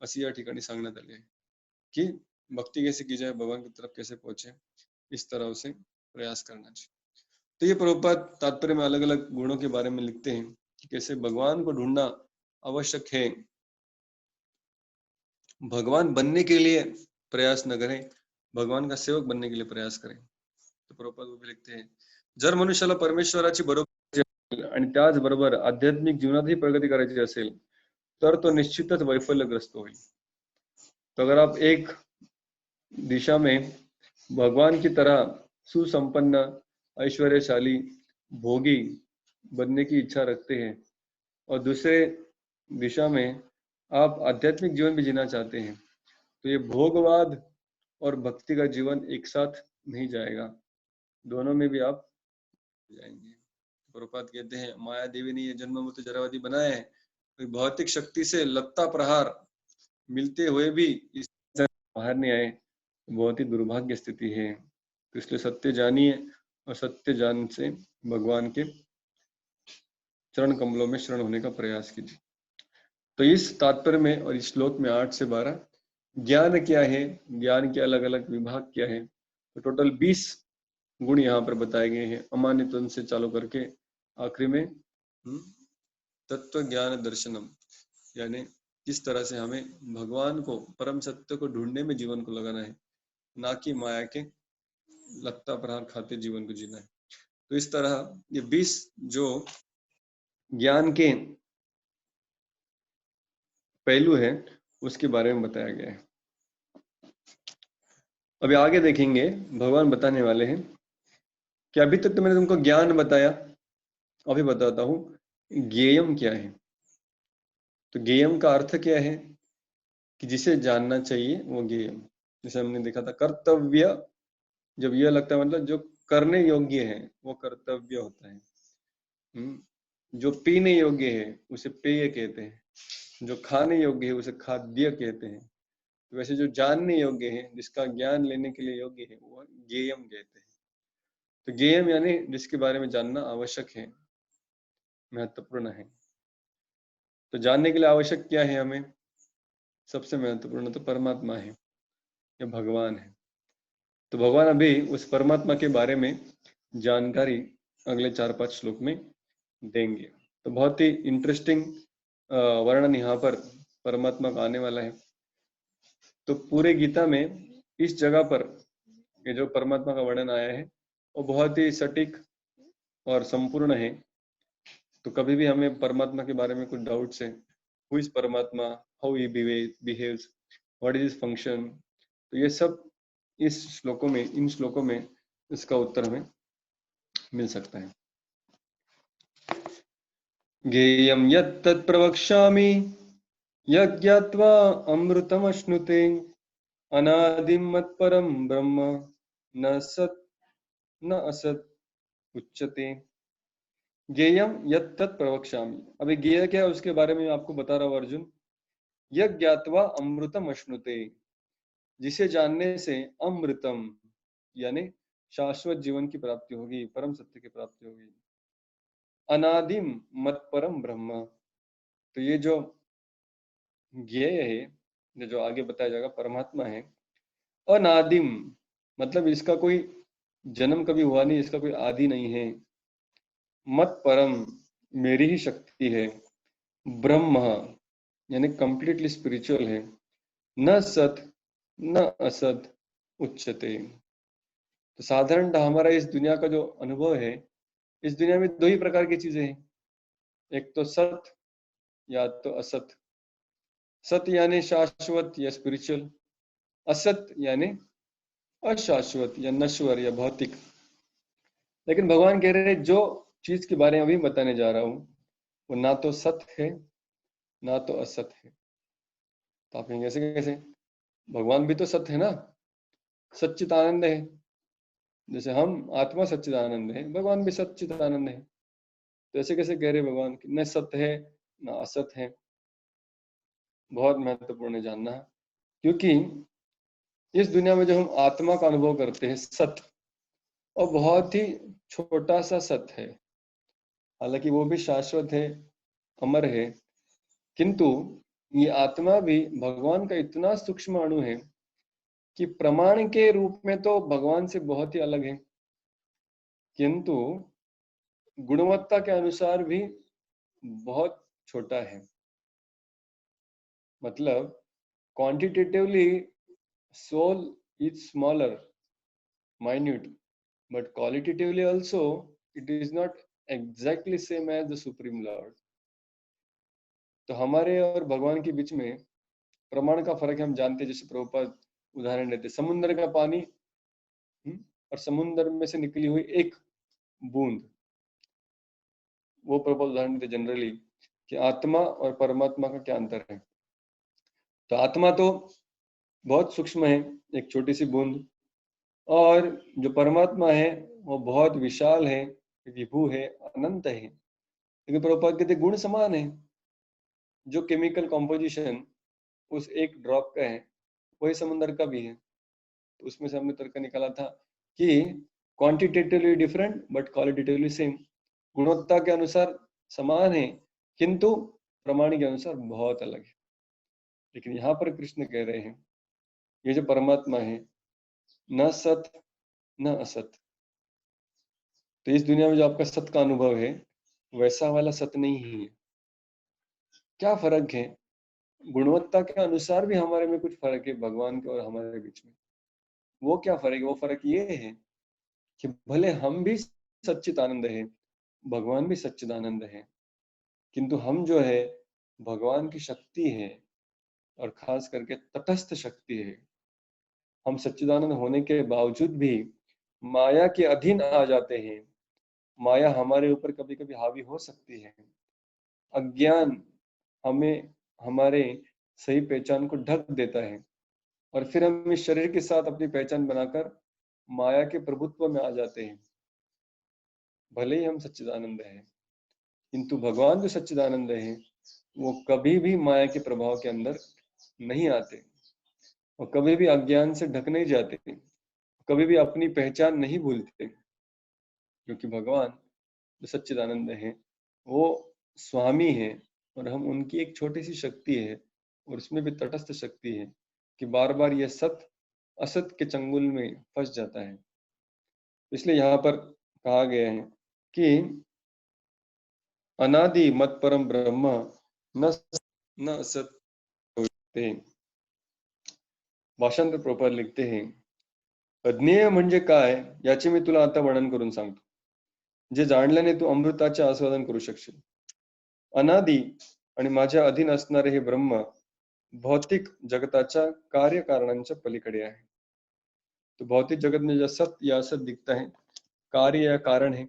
अशी या ठिकाणी सांगण्यात आले आहे कि भक्ति कैसे की जाए, भगवान की तरफ कैसे पहुंचे, इस तरह उसे प्रयास करना चाहिए। तो ये प्रभुपाद तात्पर्य में अलग अलग गुणों के बारे में लिखते हैं कि कैसे भगवान को ढूंढना आवश्यक है, भगवान बनने के लिए प्रयास न करें, भगवान का सेवक बनने के लिए प्रयास करें। तो प्रभुपाद वो भी लिखते हैं, जर मनुष्याला परमेश्वराची बरोबर आणि त्याचबरोबर आध्यात्मिक जीवनातही प्रगती करायची असेल तर तो निश्चितच वैफल्यग्रस्त होईल। तो अगर आप एक दिशा में भगवान की तरह सुसंपन्न, ऐश्वर्यशाली, भोगी बनने की इच्छा रखते हैं और दूसरे दिशा में आप आध्यात्मिक जीवन भी जीना चाहते हैं, तो ये भोगवाद और भक्ति का जीवन एक साथ नहीं जाएगा, दोनों में भी आप जाएंगे। प्रभुपाद कहते हैं, माया देवी ने ये जन्म मृत्यु जरावधि बनाया है, कोई भौतिक शक्ति से लत्ता प्रहार मिलते हुए भी इस बाहर नहीं आए, बहुत ही दुर्भाग्य स्थिति है। तो इसलिए सत्य जानिए और सत्य जान से भगवान के चरण कमलों में शरण होने का प्रयास कीजिए। तो इस तात्पर्य में और इस श्लोक में 8 से 12 ज्ञान क्या है, ज्ञान के अलग अलग विभाग क्या है, तो टोटल 20 गुण यहाँ पर बताए गए हैं, अमान्य से चालू करके आखिरी में तत्व ज्ञान दर्शनम, यानी किस तरह से हमें भगवान को, परम सत्य को ढूंढने में जीवन को लगाना है, ना कि माया के लत्ता प्रहार खाते जीवन को जीना है। तो इस तरह ये 20 जो ज्ञान के पहलू है उसके बारे में बताया गया है। अभी आगे देखेंगे, भगवान बताने वाले हैं कि अभी तक तो मैंने तुमको ज्ञान बताया, अभी बताता हूं ज्ञेयम क्या है। तो ज्ञेयम का अर्थ क्या है कि जिसे जानना चाहिए वो ज्ञेयम। जैसे हमने देखा था कर्तव्य, जब यह लगता है मतलब जो करने योग्य है वो कर्तव्य होता है। जो पीने योग्य है उसे पेय कहते हैं, जो खाने योग्य है उसे खाद्य कहते हैं। तो वैसे जो जानने योग्य है, जिसका ज्ञान लेने के लिए योग्य है, वो ज्ञेयम कहते हैं। तो ज्ञेयम यानी जिसके बारे में जानना आवश्यक है, महत्वपूर्ण है। तो जानने के लिए आवश्यक क्या है हमें, सबसे महत्वपूर्ण तो परमात्मा है या भगवान है। तो भगवान अभी उस परमात्मा के बारे में जानकारी अगले 4-5 श्लोक में देंगे। तो बहुत ही इंटरेस्टिंग वर्णन यहाँ पर परमात्मा का आने वाला है। तो पूरे गीता में इस जगह पर ये जो परमात्मा का वर्णन आया है वो बहुत ही सटीक और संपूर्ण है। तो कभी भी हमें परमात्मा के बारे में कुछ डाउट्स है, हु इज परमात्मा, how he behaves, what is his function, तो ये सब इस श्लोकों में, इन श्लोकों में इसका उत्तर हमें मिल सकता है। ज्ञेयं यत्तत् प्रवक्ष्यामि यज्ञात्वा अमृतमश्नुते अनादिं मत्परं ब्रह्म न सत् न असत् उच्यते। ज्ञेयं यत्तत् प्रवक्ष्यामि, अभी ज्ञेय क्या है उसके बारे में आपको बता रहा हूं अर्जुन। यज्ञात्वा अमृतम अश्नुते, जिसे जानने से अमृतम यानी शाश्वत जीवन की प्राप्ति होगी, परम सत्य की प्राप्ति होगी। अनादिम मत परम ब्रह्म, तो ये जो ज्ञेय है, जो आगे बताया जाएगा, परमात्मा है। अनादिम मतलब इसका कोई जन्म कभी हुआ नहीं, इसका कोई आदि नहीं है। मत परम मेरी ही शक्ति है। ब्रह्म यानी कंप्लीटली स्पिरिचुअल है। न सत न असत उच्चते, तो साधारणतः हमारा इस दुनिया का जो अनुभव है, इस दुनिया में दो ही प्रकार की चीजें हैं, एक तो सत या तो असत। सत यानी शाश्वत या स्पिरिचुअल, असत यानी अशाश्वत या नश्वर या भौतिक। लेकिन भगवान कह रहे हैं जो चीज के बारे में अभी बताने जा रहा हूं वो ना तो सत है ना तो असत है। तो आप कहेंगे कैसे कैसे, भगवान भी तो सत्य है ना, सच्चित आनंद है। जैसे हम आत्मा सच्चिदानंद है, भगवान भी सच्चिदानंद है। तो ऐसे कैसे कह रहे भगवान कि न सत्य है न असत है। बहुत महत्वपूर्ण है जानना, क्योंकि इस दुनिया में जो हम आत्मा का अनुभव करते हैं सत्य, और बहुत ही छोटा सा सत्य है, हालांकि वो भी शाश्वत है, अमर है, किंतु ये आत्मा भी भगवान का इतना सूक्ष्म अणु है कि प्रमाण के रूप में तो भगवान से बहुत ही अलग है, किंतु गुणवत्ता के अनुसार भी बहुत छोटा है। मतलब quantitatively soul is smaller, minute, but qualitatively also it is not exactly same as the supreme lord। तो हमारे और भगवान के बीच में प्रमाण का फर्क हम जानते हैं। जैसे प्रभुपाद उदाहरण देते, समुद्र का पानी और समुद्र में से निकली हुई एक बूंद, वो प्रभुपाद उदाहरण देते जनरली कि आत्मा और परमात्मा का क्या अंतर है। तो आत्मा तो बहुत सूक्ष्म है, एक छोटी सी बूंद, और जो परमात्मा है वो बहुत विशाल है, विभु है, अनंत है। लेकिन प्रभुपाद कहते गुण समान है। जो केमिकल कॉम्पोजिशन उस एक ड्रॉप का है वही समुद्र का भी है। तो उसमें से हमने तर्क निकाला था कि quantitatively different but qualitatively same, गुणवत्ता के अनुसार समान है किंतु प्रमाण के अनुसार बहुत अलग है। लेकिन यहाँ पर कृष्ण कह रहे हैं ये जो परमात्मा है न सत न असत। तो इस दुनिया में जो आपका सत का अनुभव है वैसा वाला सत नहीं है। क्या फर्क है, गुणवत्ता के अनुसार भी हमारे में कुछ फर्क है भगवान के और हमारे बीच में। वो क्या फर्क है, वो फर्क ये है कि भले हम भी सच्चिदानंद है, भगवान भी सच्चिदानंद है, किंतु हम जो है भगवान की शक्ति है और खास करके तटस्थ शक्ति है। हम सच्चिदानंद होने के बावजूद भी माया के अधीन आ जाते हैं। माया हमारे ऊपर कभी कभी हावी हो सकती है। अज्ञान हमें हमारे सही पहचान को ढक देता है और फिर हम इस शरीर के साथ अपनी पहचान बनाकर माया के प्रभुत्व में आ जाते हैं। भले ही हम सच्चिदानंद हैं, किंतु भगवान जो सच्चिदानंद है वो कभी भी माया के प्रभाव के अंदर नहीं आते और कभी भी अज्ञान से ढक नहीं जाते, कभी भी अपनी पहचान नहीं भूलते, क्योंकि भगवान जो सच्चिदानंद है वो स्वामी है और हम उनकी एक छोटी सी शक्ति है, और उसमें भी तटस्थ शक्ति है कि बार बार यह सत असत के चंगुल में फंस जाता है। इसलिए यहाँ पर कहा गया है कि अनादि मत परम ब्रह्म न न असत होते। भाषांतर प्रभुपाद लिखते हैं अज्ञेय म्हणजे काय याचे मी तुला आता वर्णन करून सांगतो, जे जाणल्याने तू अमृताचे आस्वादन करू शकशील. अनादी आणि माझ्या अधीन असणारे हे ब्रह्म भौतिक जगताच्या कार्यकारणांच्या पलीकडे आहे. तो भौतिक जगत में जो सत या असत दिखता है, कार्य या कारण है,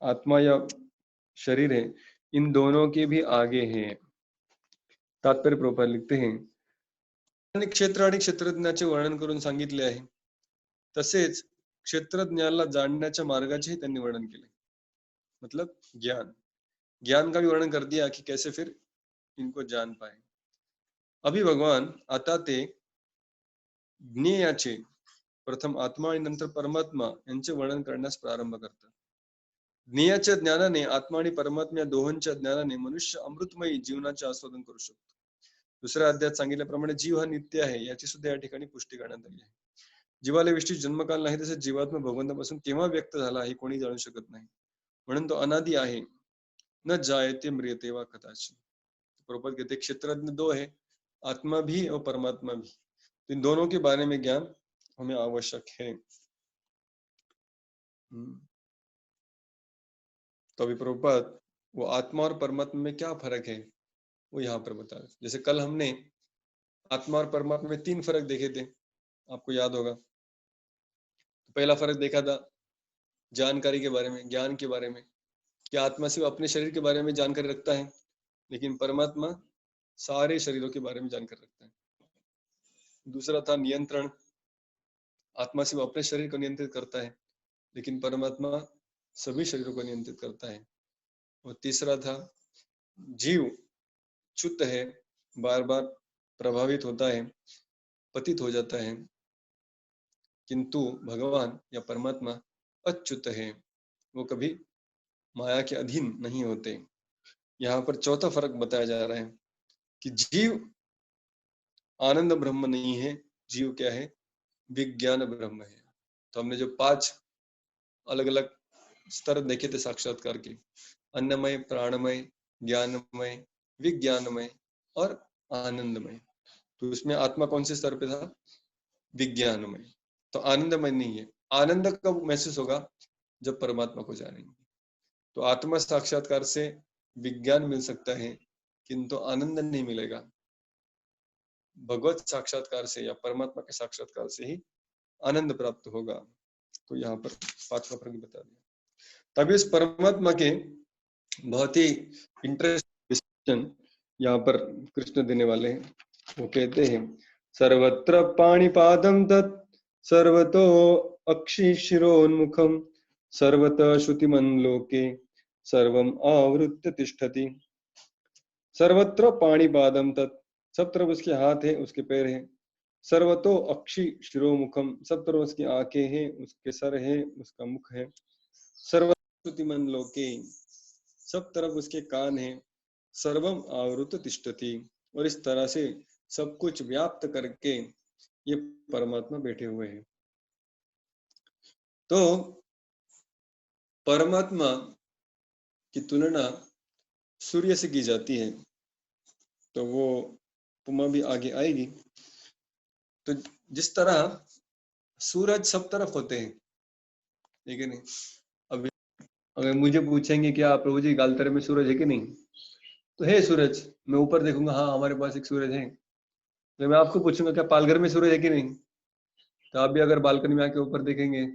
आत्मा या शरीर है, इन दोनों के भी आगे है. तात्पर्य प्रभुपाद लिखते हैं, क्षेत्र आणि क्षेत्रज्ञाचे वर्णन करून सांगितले आहे. तसेच क्षेत्रज्ञाला जाणण्याच्या मार्गाचेही त्यांनी वर्णन केले. मतलब ज्ञान का भी वर्णन कर दिया कि कैसे फिर इनको जान पाए. अभी भगवान आता ते ज्ञेयाचे प्रथम आत्मा आणि नंतर परमात्मा यांचे वर्णन करण्यास प्रारंभ करतात. ज्ञेयाच्या ज्ञानाने आत्मा आणि परमात्मा या दोहोंच्या ज्ञानाने मनुष्य अमृतमयी जीवनाचे आस्वादन करू शकतो. दुसऱ्या अध्यायात सांगितल्याप्रमाणे जीव हा नित्य आहे याची सुद्धा या ठिकाणी पुष्टी करण्यात आली आहे. जीवाला विशिष्ट जन्मकाल नाही, तसेच जीवात्मा भगवंतापासून केव्हा व्यक्त झाला हे कोणी जाणू शकत नाही, म्हणून तो अनादि आहे. न जायते म्रियते वा कदाचित. प्रभुपाद कहते क्षेत्रज्ञ दो है, आत्मा भी और परमात्मा भी. इन दोनों के बारे में ज्ञान हमें आवश्यक है. तो अभी प्रभुपाद वो आत्मा और परमात्मा में क्या फर्क है वो यहाँ पर बता रहे. जैसे कल हमने आत्मा और परमात्मा में 3 फर्क देखे थे, आपको याद होगा. तो पहला फर्क देखा था जानकारी के बारे में, ज्ञान के बारे में, कि आत्मा सिर्फ अपने शरीर के बारे में जानकारी रखता है, लेकिन परमात्मा सारे शरीरों के बारे में जानकारी रखता है. दूसरा था नियंत्रण, आत्मा सिर्फ अपने शरीर को नियंत्रित करता है, लेकिन परमात्मा सभी शरीरों को नियंत्रित करता है. और तीसरा था जीव च्युत है, बार बार प्रभावित होता है, पतित हो जाता है, किंतु भगवान या परमात्मा अच्युत है, वो कभी माया के अधीन नहीं होते. यहाँ पर चौथा फर्क बताया जा रहा है कि जीव आनंद ब्रह्म नहीं है, जीव क्या है, विज्ञान ब्रह्म है. तो हमने जो 5 अलग अलग स्तर देखे थे साक्षात्कार के, अन्नमय, प्राणमय, ज्ञानमय, विज्ञानमय और आनंदमय. तो उसमें आत्मा कौन से स्तर पे था, विज्ञानमय. तो आनंदमय नहीं है. आनंद कब महसूस होगा, जब परमात्मा को जानेंगे. तो आत्मा साक्षात्कार से विज्ञान मिल सकता है, किंतु आनंद नहीं मिलेगा. भगवत साक्षात्कार से या परमात्मा के साक्षात्कार से ही आनंद प्राप्त होगा. तो यहाँ पर 5वां फर्क बता दिया. तभी इस परमात्मा के बहुत ही इंटरेस्टिंग यहाँ पर कृष्ण देने वाले हैं. वो कहते हैं, सर्वत्र पाणिपादं तत् सर्वतो अक्षिशिरोन्मुखं सर्वतः श्रुतिमन् लोके सर्वम आवृत्य तिष्ठति. सर्वत्र पाणिपादं तत्, सब तरफ उसके हाथ है, उसके पैर है. सर्वतो अक्षि शिरोमुखम, सब तरफ उसकी आंखें हैं, उसके सर है, उसका मुख है. सर्वश्रुतिमन लोके, सब तरफ उसके कान हैं. सर्वम आवृत तिष्ठति, और इस तरह से सब कुछ व्याप्त करके ये परमात्मा बैठे हुए हैं. तो परमात्मा की तुलना सूर्य से की जाती है, तो वो उपमा भी आगे आएगी. तो जिस तरह सूरज सब तरफ होते हैं, ठीक है नहीं. अभी अगर मुझे पूछेंगे क्या प्रभु जी गालतर में सूरज है कि नहीं, तो है सूरज. मैं ऊपर देखूंगा, हाँ हमारे पास एक सूरज है. तो मैं आपको पूछूंगा क्या पालघर में सूरज है कि नहीं, तो आप भी अगर बालकनी में आके ऊपर देखेंगे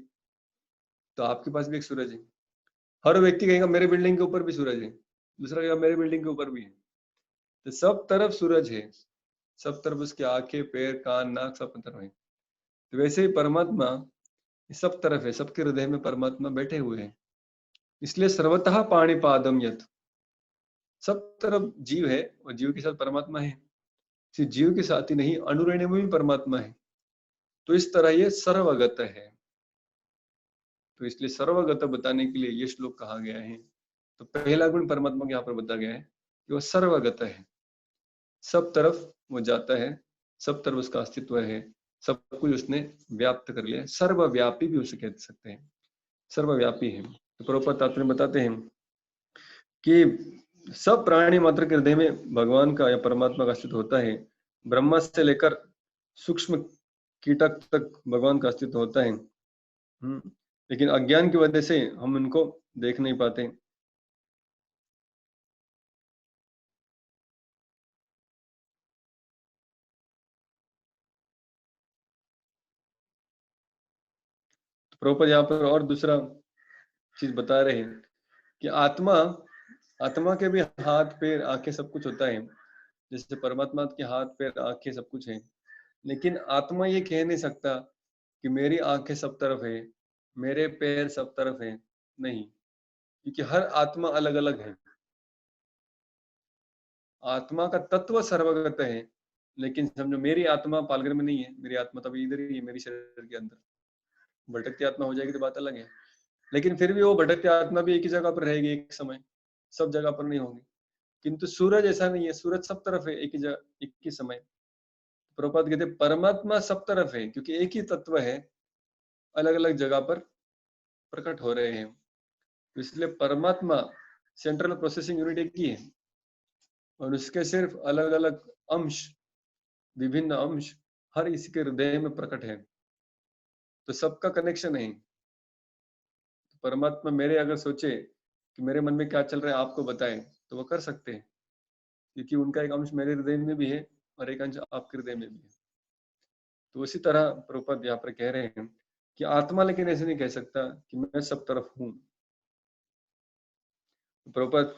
तो आपके पास भी एक सूरज है. हर व्यक्ति कहेगा मेरे बिल्डिंग के ऊपर भी सूरज है, दूसरा कहेगा मेरे बिल्डिंग के ऊपर भी है. तो सब तरफ सूरज है, सब तरफ उसके आंखें, पैर, कान, नाक सब तरफ है. तो वैसे ही परमात्मा सब तरफ है, सबके हृदय में परमात्मा बैठे हुए हैं. इसलिए सर्वतः पाणिपादम यत्, सब तरफ जीव है और जीव के साथ परमात्मा है. सिर्फ जीव के साथ ही नहीं, अनुरेण्य में भी परमात्मा है. तो इस तरह ये सर्वगत है. तो इसलिए सर्वगत बताने के लिए ये श्लोक कहा गया है. तो पहला गुण परमात्मा के यहाँ पर बताया गया है कि वो सर्वगत है, सब तरफ वो जाता है, सब तरफ उसका अस्तित्व है, सब कुछ उसने व्याप्त कर लिया. सर्वव्यापी भी उसे कह सकते हैं, सर्वव्यापी है. तो प्रभुपाद तात्पर्य बताते हैं कि सब प्राणी मात्र के हृदय में भगवान का या परमात्मा का अस्तित्व होता है. ब्रह्मा से लेकर सूक्ष्म कीटक तक भगवान का अस्तित्व होता है। लेकिन अज्ञान की वजह से हम उनको देख नहीं पाते। तो प्रभुपाद यहाँ पर और दूसरा चीज बता रहे हैं कि आत्मा आत्मा के भी हाथ पैर आंखें सब कुछ होता है, जैसे परमात्मा के हाथ पैर आंखें सब कुछ है। लेकिन आत्मा ये कह नहीं सकता कि मेरी आंखें सब तरफ है, मेरे पैर सब तरफ है। नहीं, क्योंकि हर आत्मा अलग अलग है। आत्मा का तत्व सर्वगत है, लेकिन समझो मेरी आत्मा पालघर में नहीं है, मेरी आत्मा तो अभी इधर ही है, मेरी शरीर के अंदर। भटकती आत्मा हो जाएगी तो बात अलग है, लेकिन फिर भी वो भटकती आत्मा भी एक ही जगह पर रहेगी एक समय, सब जगह पर नहीं होगी। किंतु सूरज ऐसा नहीं है, सूरज सब तरफ है एक ही जगह, एक ही समय। प्रभुपाद कहते हैं परमात्मा सब तरफ है, क्योंकि एक ही तत्व है, अलग अलग जगह पर प्रकट हो रहे हैं। इसलिए परमात्मा सेंट्रल प्रोसेसिंग यूनिट एक ही है, और उसके सिर्फ अलग अलग अंश, विभिन्न अंश हर इसी के हृदय में प्रकट है। तो सबका कनेक्शन है। परमात्मा मेरे अगर सोचे कि मेरे मन में क्या चल रहा है आपको बताएं, तो वो कर सकते हैं, क्योंकि उनका एक अंश मेरे हृदय में भी है और एक अंश आपके हृदय में भी है। तो उसी तरह प्रभुपाद यहाँ पर कह रहे हैं कि आत्मा लेकिन ऐसे नहीं कह सकता कि मैं सब तरफ हूँ। प्रभुपाद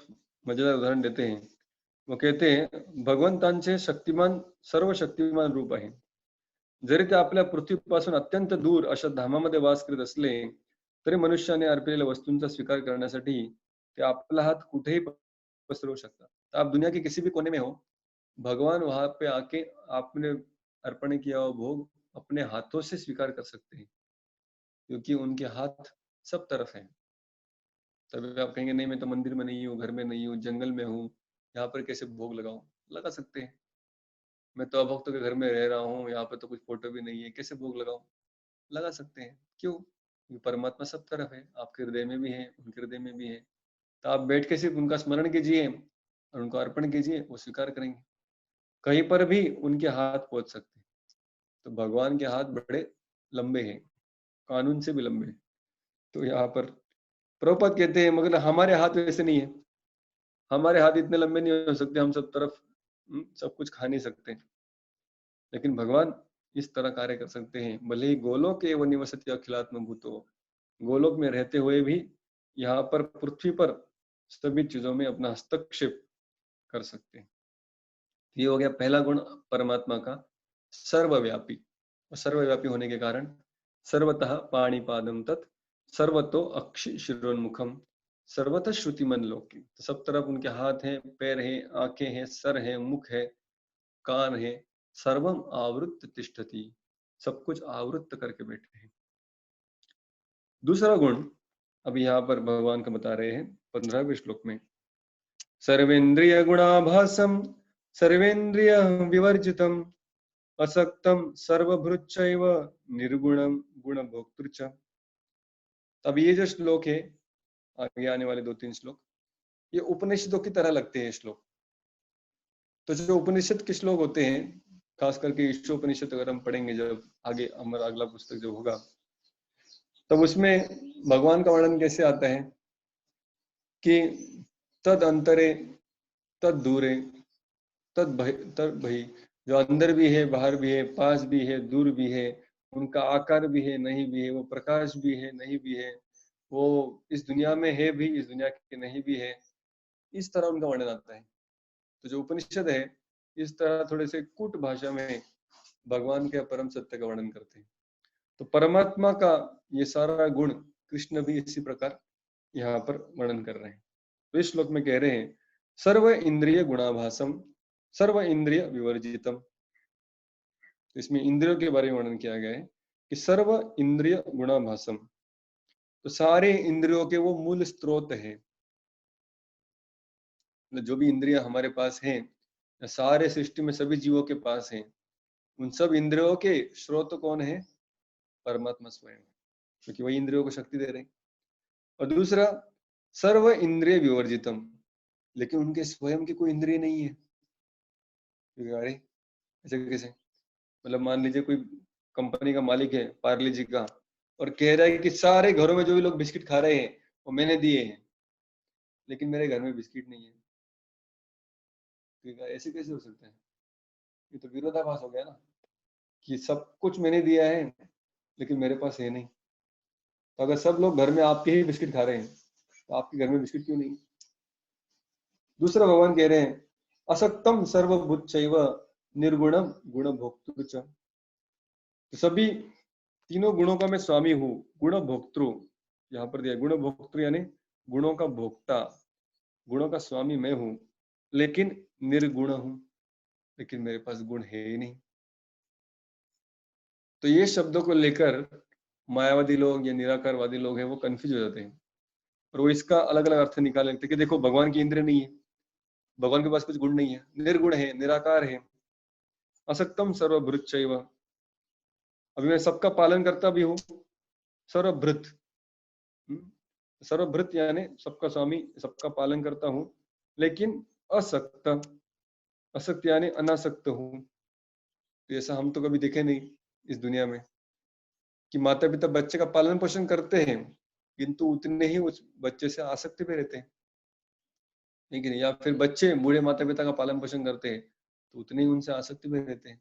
मजेदार उदाहरण देते हैं। वो कहते हैं भगवंतांचे शक्तिमान सर्वशक्तिमान रूप आहे, जरी ते आपल्या पृथ्वीपासून अत्यंत दूर अशा धामामध्ये वास करीत असले तरी मनुष्याने अर्पलेल्या वस्तूंचा स्वीकार करण्यासाठी ते आपला हात कुठेही पसरवू शकतात। तो आप दुनिया के किसी भी कोने में हो, भगवान वहां पे आके आपने अर्पण किया हुआ भोग अपने हाथों से स्वीकार कर सकते हैं, क्योंकि उनके हाथ सब तरफ हैं। तभी आप कहेंगे नहीं मैं तो मंदिर में नहीं हूँ, घर में नहीं हूँ, जंगल में हूँ, यहाँ पर कैसे भोग लगाऊं? लगा सकते हैं। मैं तो अभक्तों के घर में रह रहा हूँ, यहाँ पे तो कुछ फोटो भी नहीं है, कैसे भोग लगाऊं? लगा सकते हैं। क्यों? क्योंकि परमात्मा सब तरफ है, आपके हृदय में भी है, उनके हृदय में भी है। तो आप बैठ के सिर्फ उनका स्मरण कीजिए और उनको अर्पण कीजिए, वो स्वीकार करेंगे। कहीं पर भी उनके हाथ पहुंच सकते हैं। तो भगवान के हाथ बड़े लंबे हैं, कानून से भी लंबे हैं। तो यहाँ पर प्रभुपाद कहते हैं मगर हमारे हाथ वैसे नहीं है, हमारे हाथ इतने लंबे नहीं हो सकते, हम सब तरफ सब कुछ खा नहीं सकते। लेकिन भगवान इस तरह कार्य कर सकते हैं, भले ही गोलोक एवं निवसति अखिलात्म भूतो, गोलोक में रहते हुए भी यहाँ पर पृथ्वी पर सभी चीजों में अपना हस्तक्षेप कर सकते हैं। ये हो गया पहला गुण परमात्मा का, सर्वव्यापी। और सर्वव्यापी होने के कारण सर्वतः पाणिपादम तत् सर्वतो अक्षि शिरोन्मुखम सर्वतः श्रुतिमन लोकी। तो सब तरफ उनके हाथ हैं, पैर हैं, आंखें हैं, सर है, मुख है, कान है, सर्वम आवृत्त तिष्ठति, सब कुछ आवृत्त करके बैठे हैं। दूसरा गुण अब यहाँ पर भगवान का बता रहे हैं 15वें श्लोक में, सर्वेन्द्रिय गुणाभासम सर्वेन्द्रिय विवर्जितम असक्तम सर्वभृच्चैव निर्गुणम गुणभोक्तृ च। अब ये जो श्लोक है, आगे आने वाले 2-3 श्लोक, ये उपनिषदों की तरह लगते हैं श्लोक। तो जो उपनिषद के श्लोक होते हैं, खास करके ईशोपनिषद अगर हम पढ़ेंगे जब आगे हमारा अगला पुस्तक जो होगा, तब उसमें भगवान का वर्णन कैसे आता है कि तद अंतरे तद दूरे तद भई, जो अंदर भी है, बाहर भी है, पास भी है, दूर भी है, उनका आकार भी है, नहीं भी है, वो प्रकाश भी है, नहीं भी है, वो इस दुनिया में है भी, इस दुनिया के नहीं भी है। इस तरह उनका वर्णन आता है। तो जो उपनिषद है, इस तरह थोड़े से कूट भाषा में भगवान के परम सत्य का वर्णन करते हैं। तो परमात्मा का ये सारा गुण कृष्ण भी इसी प्रकार यहाँ पर वर्णन कर रहे हैं। तो इस श्लोक में कह रहे हैं सर्व इंद्रिय गुणाभासम सर्व इंद्रिय विवर्जितम। तो इसमें इंद्रियों के बारे में वर्णन किया गया है कि सर्व इंद्रिय गुणाभासम, तो सारे इंद्रियों के वो मूल स्रोत है। जो भी इंद्रिया हमारे पास हैं, सारे सृष्टि में सभी जीवों के पास हैं, उन सब इंद्रियों के स्रोत कौन है? परमात्मा स्वयं, क्योंकि वही इंद्रियों को शक्ति दे रहे हैं। और दूसरा सर्व इंद्रिय विवर्जितम, लेकिन उनके स्वयं की कोई इंद्रिय नहीं है। अरे ऐसे कैसे? मतलब मान लीजिए कोई कंपनी का मालिक है पार्ले जी का, और कह रहा है कि सारे घरों में जो भी लोग बिस्किट खा रहे हैं वो मैंने दिए हैं, लेकिन मेरे घर में बिस्किट नहीं है। तो ऐसे कैसे हो सकता है? ये तो विरोधाभास हो गया ना, कि सब कुछ मैंने दिया है लेकिन मेरे पास है नहीं। तो अगर सब लोग घर में आपके ही बिस्किट खा रहे हैं तो आपके घर में बिस्किट क्यों नहीं? दूसरा भगवान कह रहे हैं असक्तम सर्वभूतैव निर्गुणम गुणभोक्तृ च। तो सभी तीनों गुणों का मैं स्वामी हूँ। गुण भोक्तृ यहाँ पर दिया, गुण भोक्तृ यानी गुणों का भोक्ता, गुणों का स्वामी मैं हूँ, लेकिन निर्गुण हूँ, लेकिन मेरे पास गुण है ही नहीं। तो ये शब्दों को लेकर मायावादी लोग या निराकारवादी लोग हैं वो कंफ्यूज हो जाते हैं, और वो इसका अलग अलग अर्थ निकाल लेते हैं कि देखो भगवान की इंद्रिय नहीं है, भगवान के पास कुछ गुण नहीं है, निर्गुण है, निराकार है, असक्तम सर्वभृतैव। अभी मैं सबका पालन करता भी हूँ, सर्वभृत, सर्वभृत यानी सबका स्वामी, सबका पालन करता हूँ, लेकिन असक्त, असक्त यानी अनासक्त हूँ। तो ऐसा हम तो कभी देखे नहीं इस दुनिया में कि माता पिता बच्चे का पालन पोषण करते हैं किंतु उतने ही उस बच्चे से आसक्ति पे रहते हैं, लेकिन या फिर बच्चे बूढ़े माता पिता का पालन पोषण करते हैं तो उतने ही उनसे आसक्ति में रहते हैं।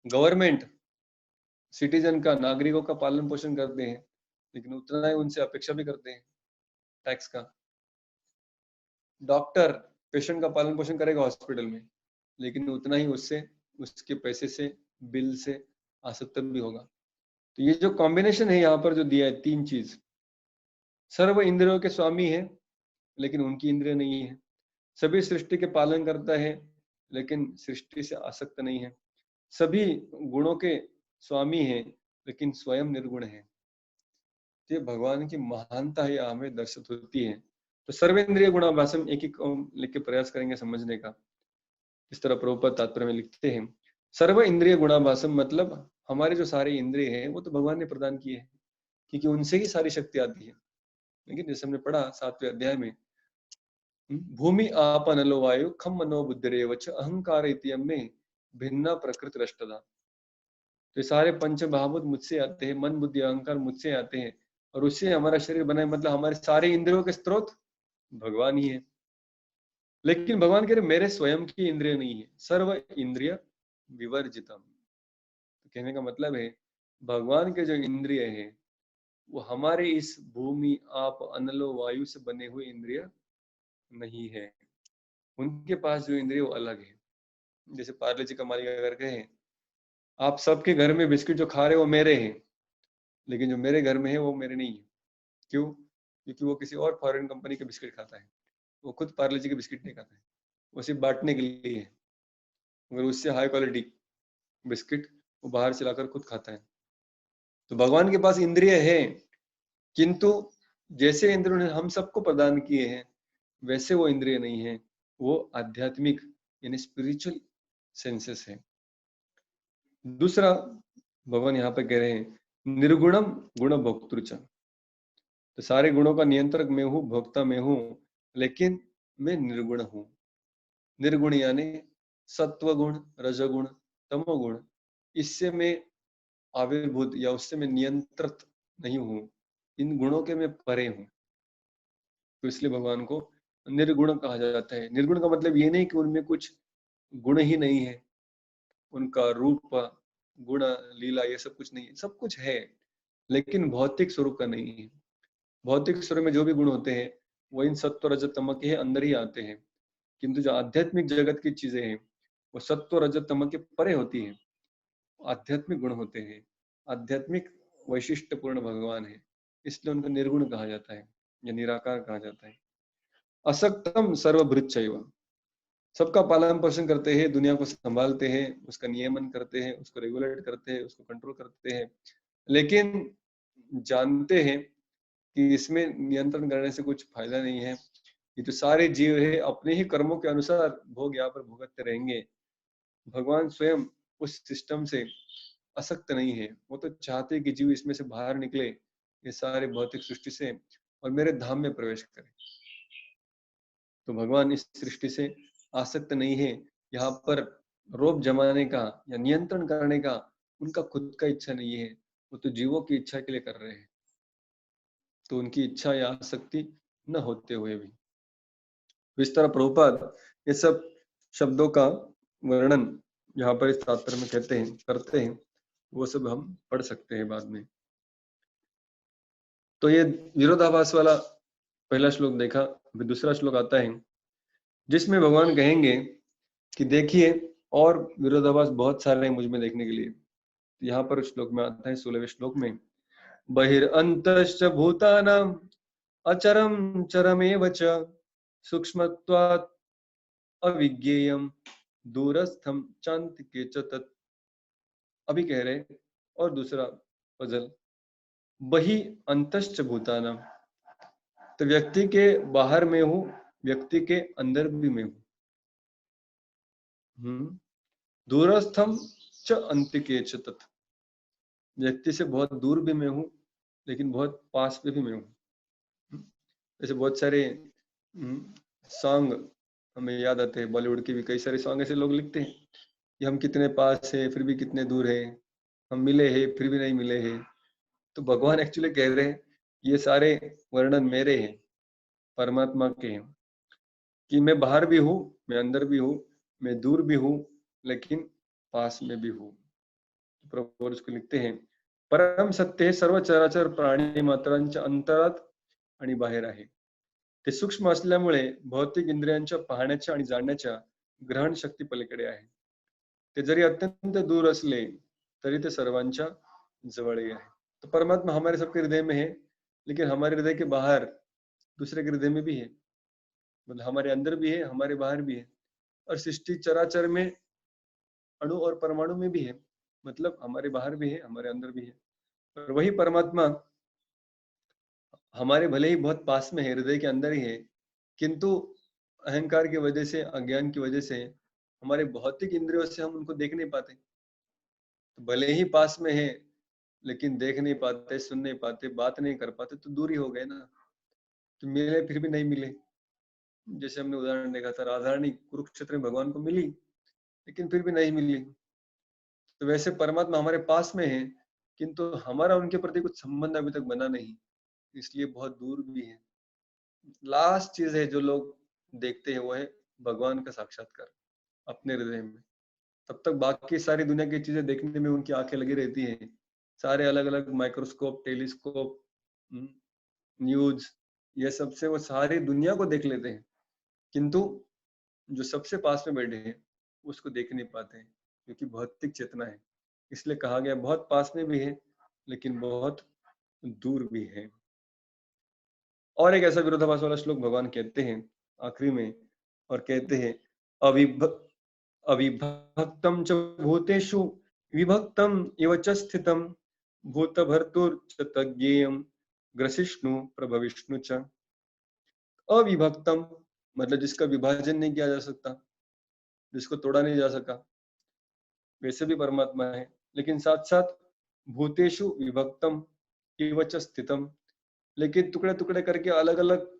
गवर्नमेंट सिटीजन का, नागरिकों का पालन पोषण करते हैं लेकिन उतना ही उनसे अपेक्षा भी करते हैं टैक्स का। डॉक्टर पेशेंट का पालन पोषण करेगा हॉस्पिटल में, लेकिन उतना ही उससे, उसके पैसे से, बिल से आसक्त भी होगा। तो ये जो कॉम्बिनेशन है यहाँ पर जो दिया है, तीन चीज, सर्व इंद्रियों के स्वामी है लेकिन उनकी इंद्रिय नहीं है, सभी सृष्टि के पालन करता है लेकिन सृष्टि से आसक्त नहीं है, सभी गुणों के स्वामी है लेकिन स्वयं निर्गुण है। ये भगवान की महानता है हमें दर्शित होती है। तो सर्वेंद्रिय गुणाभासम एक एक लिख के प्रयास करेंगे समझने का। इस तरह प्रभुपाद तात्पर्य में लिखते हैं, सर्व इंद्रिय गुणाभासम मतलब हमारे जो सारे इंद्रिय हैं वो तो भगवान ने प्रदान किए हैं, क्योंकि उनसे ही सारी शक्ति आती है। लेकिन जैसे हमने पढ़ा 7वें अध्याय में, भूमि आप अनलो वायु खम मनो बुद्धिरेव च अहंकार इत्यम में भिन्ना प्रकृति रष्टदा। तो ये सारे पंच महाभूत मुझसे आते हैं, मन बुद्धि अहंकार मुझसे आते हैं, और उससे हमारा शरीर बना है, मतलब हमारे सारे इंद्रियों के स्रोत भगवान ही है। लेकिन भगवान कह रहे मेरे स्वयं की इंद्रिय नहीं है, सर्व इंद्रिय विवर्जितम। तो कहने का मतलब है भगवान के जो इंद्रिय है वो हमारे इस भूमि आप अनलो वायु से बने हुए इंद्रिय नहीं है, उनके पास जो इंद्रिय वो अलग है। जैसे पार्ले जी का मालिक अगर कहे आप सबके घर में बिस्किट जो खा रहे हो वो मेरे हैं, लेकिन जो मेरे घर में है वो मेरे नहीं है। क्यों? क्योंकि वो किसी और फॉरेन कंपनी के बिस्किट खाता है, वो खुद पार्ले जी के बिस्किट नहीं खाता है, वो सिर्फ बांटने के लिए है। मगर उससे हाई क्वालिटी बिस्किट वो बाहर से लाकर खुद खाता है। तो भगवान के पास इंद्रिय है, किंतु जैसे इंद्रियों ने हम सबको प्रदान किए हैं वैसे वो इंद्रिय नहीं है, वो आध्यात्मिक यानी स्पिरिचुअल सेंसेस है। दूसरा भगवान यहाँ पे कह रहे हैं निर्गुणम गुण भोक्तृच। तो सारे गुणों का नियंत्रक मैं हूँ, भोक्ता मैं हूँ, लेकिन मैं निर्गुण हूँ। निर्गुण यानी सत्व गुण, रजगुण, तमोगुण, इससे मैं आविर्भूत या उससे मैं नियंत्रित नहीं हूँ, इन गुणों के मैं परे हूँ। तो इसलिए भगवान को निर्गुण कहा जाता है। निर्गुण का मतलब ये नहीं कि उनमें कुछ गुण ही नहीं है, उनका रूप गुण लीला ये सब कुछ नहीं है, सब कुछ है, लेकिन भौतिक स्वरूप का नहीं है। भौतिक स्वरूप में जो भी गुण होते हैं वो इन सत्व रजत तम के अंदर ही आते हैं, किंतु जो आध्यात्मिक जगत की चीजें हैं वो सत्व रजत तम के परे होती है, आध्यात्मिक गुण होते हैं, आध्यात्मिक वैशिष्ट्यपूर्ण भगवान है, इसलिए उनको निर्गुण कहा जाता है या निराकार कहा जाता है। असक्तम सर्वभृतैव, सबका पालन पोषण करते हैं, दुनिया को संभालते हैं, उसका नियमन करते हैं, उसको रेगुलेट करते हैं, उसको कंट्रोल करते हैं, लेकिन जानते हैं कि इसमें नियंत्रण करने से कुछ फायदा नहीं है। ये तो सारे जीव है अपने ही कर्मों के अनुसार भोग यहाँ पर भुगतते रहेंगे। भगवान स्वयं उस सिस्टम से असक्त नहीं है, वो तो चाहते हैं कि जीव इसमें से बाहर निकले, ये सारे भौतिक सृष्टि से, और मेरे धाम में प्रवेश करे। तो भगवान इस सृष्टि से आसक्त नहीं है, यहाँ पर रोब जमाने का या नियंत्रण करने का उनका खुद का इच्छा नहीं है, वो तो जीवों की इच्छा के लिए कर रहे हैं, तो उनकी इच्छा या आसक्ति न होते हुए भी। इस तरह प्रभुपाद ये सब शब्दों का वर्णन यहाँ पर इस तात्पर्य में कहते हैं, करते हैं, वो सब हम पढ़ सकते हैं बाद में। तो ये विरोधाभास वाला पहला श्लोक देखा। फिर दूसरा श्लोक आता है जिसमें भगवान कहेंगे कि देखिए और विरोधाभास बहुत सारे हैं मुझ में देखने के लिए। यहाँ पर श्लोक में आता है 16वें श्लोक में, बहिरअन्तश्च भूतानां अचरम चरमेव च सूक्ष्मत्वात् अविज्ञेयम दूरस्थम चान्तिके च तत्। अभी कह रहे और दूसरा पजल, बहि अंतश्च भूतानां, तो व्यक्ति के बाहर में हूँ, व्यक्ति के अंदर भी मैं हूँ। दूरस्थम च अंतिके च तत्, व्यक्ति से बहुत दूर भी मैं हूँ लेकिन बहुत पास में भी मैं हूँ। ऐसे बहुत सारे सॉन्ग हमें याद आते हैं, बॉलीवुड के भी कई सारे सॉन्ग ऐसे लोग लिखते हैं कि हम कितने पास है फिर भी कितने दूर है, हम मिले हैं फिर भी नहीं मिले हैं। तो भगवान एक्चुअली कह रहे हैं ये सारे वर्णन मेरे हैं, परमात्मा के हैं, कि मैं बाहर भी हूँ, मैं अंदर भी हूँ, मैं दूर भी हूँ लेकिन पास में भी हूँ। प्रभु उसको लिखते हैं, परम सत्य सर्व चराचर प्राणी मात्रांच्या अंतरात आणि बाहेर आहे। ते सूक्ष्म असल्यामुळे भौतिक इंद्रियांच्या पाहण्याच्या आणि जाणण्याच्या ग्रहण शक्ती पलीकडे आहे। ते जरी अत्यंत दूर असले तरी ते सर्वांच्या जवळही आहे। तो परमात्मा हमारे सबके हृदय में है, लेकिन हमारे हृदय के बाहर दूसरे के हृदय में भी है, मतलब हमारे अंदर भी है, हमारे बाहर भी है। और सृष्टि चराचर में अणु और परमाणु में भी है, मतलब हमारे बाहर भी है, हमारे अंदर भी है। और वही परमात्मा हमारे भले ही बहुत पास में है, हृदय के अंदर ही है, किंतु अहंकार की वजह से, अज्ञान की वजह से हमारे भौतिक इंद्रियों से हम उनको देख नहीं पाते। तो भले ही पास में है लेकिन देख नहीं पाते, सुन नहीं पाते, बात नहीं कर पाते, तो दूर ही हो गए ना। तो मिले फिर भी नहीं मिले। जैसे हमने उदाहरण देखा था, राधारानी कुरुक्षेत्र में भगवान को मिली लेकिन फिर भी नहीं मिली। तो वैसे परमात्मा हमारे पास में है किंतु हमारा उनके प्रति कुछ संबंध अभी तक बना नहीं, इसलिए बहुत दूर भी है। लास्ट चीज है जो लोग देखते हैं वो है भगवान का साक्षात्कार अपने हृदय में। तब तक बाकी सारी दुनिया की चीजें देखने में उनकी आंखें लगी रहती हैं, सारे अलग अलग माइक्रोस्कोप, टेलीस्कोप, न्यूज, ये सबसे वो सारी दुनिया को देख लेते हैं, किंतु जो सबसे पास में बैठे हैं उसको देख नहीं पाते हैं, क्योंकि भौतिक चेतना है। इसलिए कहा गया बहुत पास में भी है लेकिन बहुत दूर भी है। और एक ऐसा विरोधाभास वाला श्लोक भगवान कहते हैं आखिरी में, और कहते हैं, अविभक्तं च भूतेषु विभक्तं इव च स्थितं भूतभर्तुर् च तज्ञेयं ग्रसिष्णु प्रभविष्णु च। अविभक्तम मतलब जिसका विभाजन नहीं किया जा सकता, जिसको तोड़ा नहीं जा सका, वैसे भी परमात्मा है, लेकिन साथ साथ भूतेषु विभक्तम इव च स्थितम, लेकिन टुकड़े टुकड़े करके अलग अलग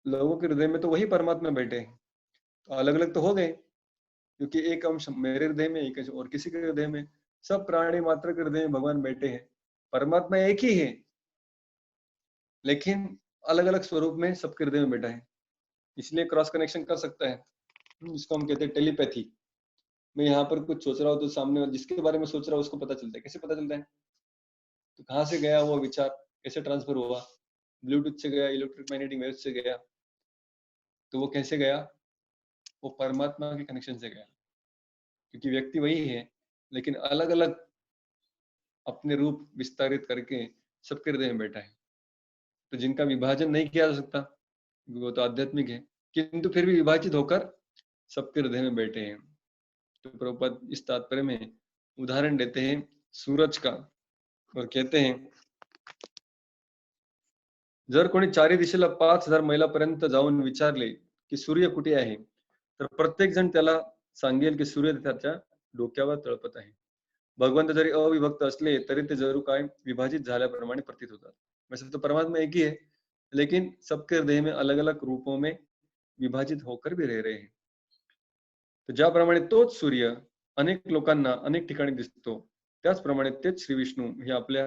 लोगों के हृदय में तो वही परमात्मा बैठे हैं। तो अलग अलग तो हो गए, क्योंकि एक अंश मेरे हृदय में, एक अंश और किसी के हृदय में, सब प्राणी मात्र के हृदय में भगवान बैठे हैं। परमात्मा एक ही है लेकिन अलग अलग स्वरूप में सबके हृदय में बैठा है, इसलिए क्रॉस कनेक्शन कर सकता है, जिसको हम कहते हैं टेलीपैथी। मैं यहाँ पर कुछ सोच रहा हूँ तो सामने जिसके बारे में सोच रहा हूँ उसको पता चलता है। कैसे पता चलता है? तो कहाँ से गया वो विचार, कैसे ट्रांसफर हुआ? ब्लूटूथ से गया, इलेक्ट्रिक मैग्नेटिक वेव से गया, तो वो कैसे गया? वो परमात्मा के कनेक्शन से गया, क्योंकि व्यक्ति वही है लेकिन अलग अलग अपने रूप विस्तारित करके सबके हृदय में बैठा है। तो जिनका विभाजन नहीं किया जा सकता वो तो आध्यात्मिक है, किंतु फिर भी विभाजित होकर सबके हृदय में बैठे हैं। तो प्रभुपाद इस तात्पर्य में उदाहरण देते हैं सूरज का, और कहते हैं, जर कोणी चारी दिशेला 5000 मैलापर्यंत जाऊन विचारले की सूर्य कुठे आहे, तर प्रत्येक जण त्याला सांगेल की सूर्य त्याच्या डोक्यावर तळपत आहे। भगवंत जरी अविभक्त असले तरी ते जरूर काय विभाजित झाल्याप्रमाणे प्रतीत होतात। वैसे तो परमात्मा एक ही है लेकिन सबके हृदय में अलग अलग रूपों में विभाजित होकर भी रह रहे हैं। तर ज्याप्रमाणे तोच सूर्य अनेक लोकांना अनेक ठिकाणी दिसतो, त्याचप्रमाणे तेच श्री विष्णू हे आपल्या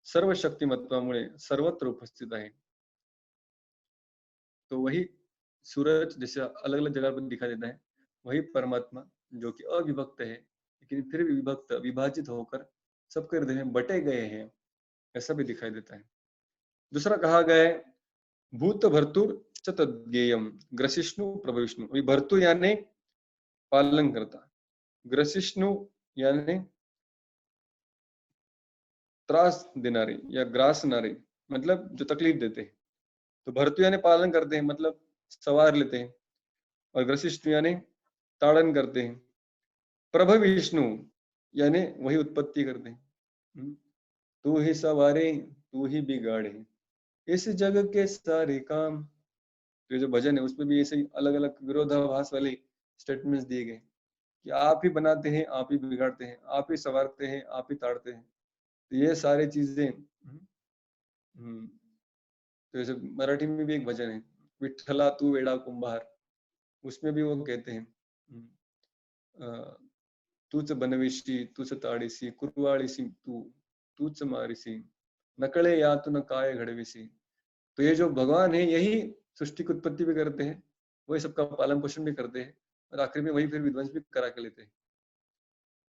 सर्व शक्तिमत्वामुळे सर्वत्र उपस्थित आहे। तो वही सूरज जैसे अलग अलग जगह पर दिखाई देता है, वही परमात्मा जो कि अविभक्त है लेकिन फिर भी विभक्त विभाजित होकर सबके हृदय में बटे गए हैं, ऐसा भी दिखाई देता है। दूसरा कहा गया है भूत भर्तुर च तद्गेयम ग्रसिष्णु प्रभविष्णु। अभी भर्तु यानी पालन करता, ग्रसिष्णु यानी त्रास देणारे या ग्रासणारे, मतलब जो तकलीफ देते हैं। तो भर्तु यानी पालन करते हैं, मतलब सवार लेते हैं, और ग्रसिष्णु यानी ताड़न करते हैं। प्रभविष्णु यानी वही उत्पत्ति करते हैं। तू ही सवारे तू ही बिगाड़े इस जग के सारे काम। तो ये जो भजन है उसमें भी ऐसे ही अलग अलग विरोधाभास वाले स्टेटमेंट्स दिए गए कि आप ही बनाते हैं, आप ही बिगाड़ते हैं, आप ही संवारते हैं, आप ही ताड़ते हैं। तो ये सारी चीजें तो जैसे मराठी में भी एक भजन है, विठ्ठला तू वेडा कुंभार, उसमें भी वो कहते हैं तूच बनविशी तूच ताडीसी कुरवाळीसी तूच मारिसी नकळे यातून काय घडविसी। तो ये जो भगवान है यही सृष्टि की उत्पत्ति भी करते हैं, वही सबका पालन पोषण भी करते हैं, और आखिर में वही फिर विध्वंस भी करा के लेते हैं।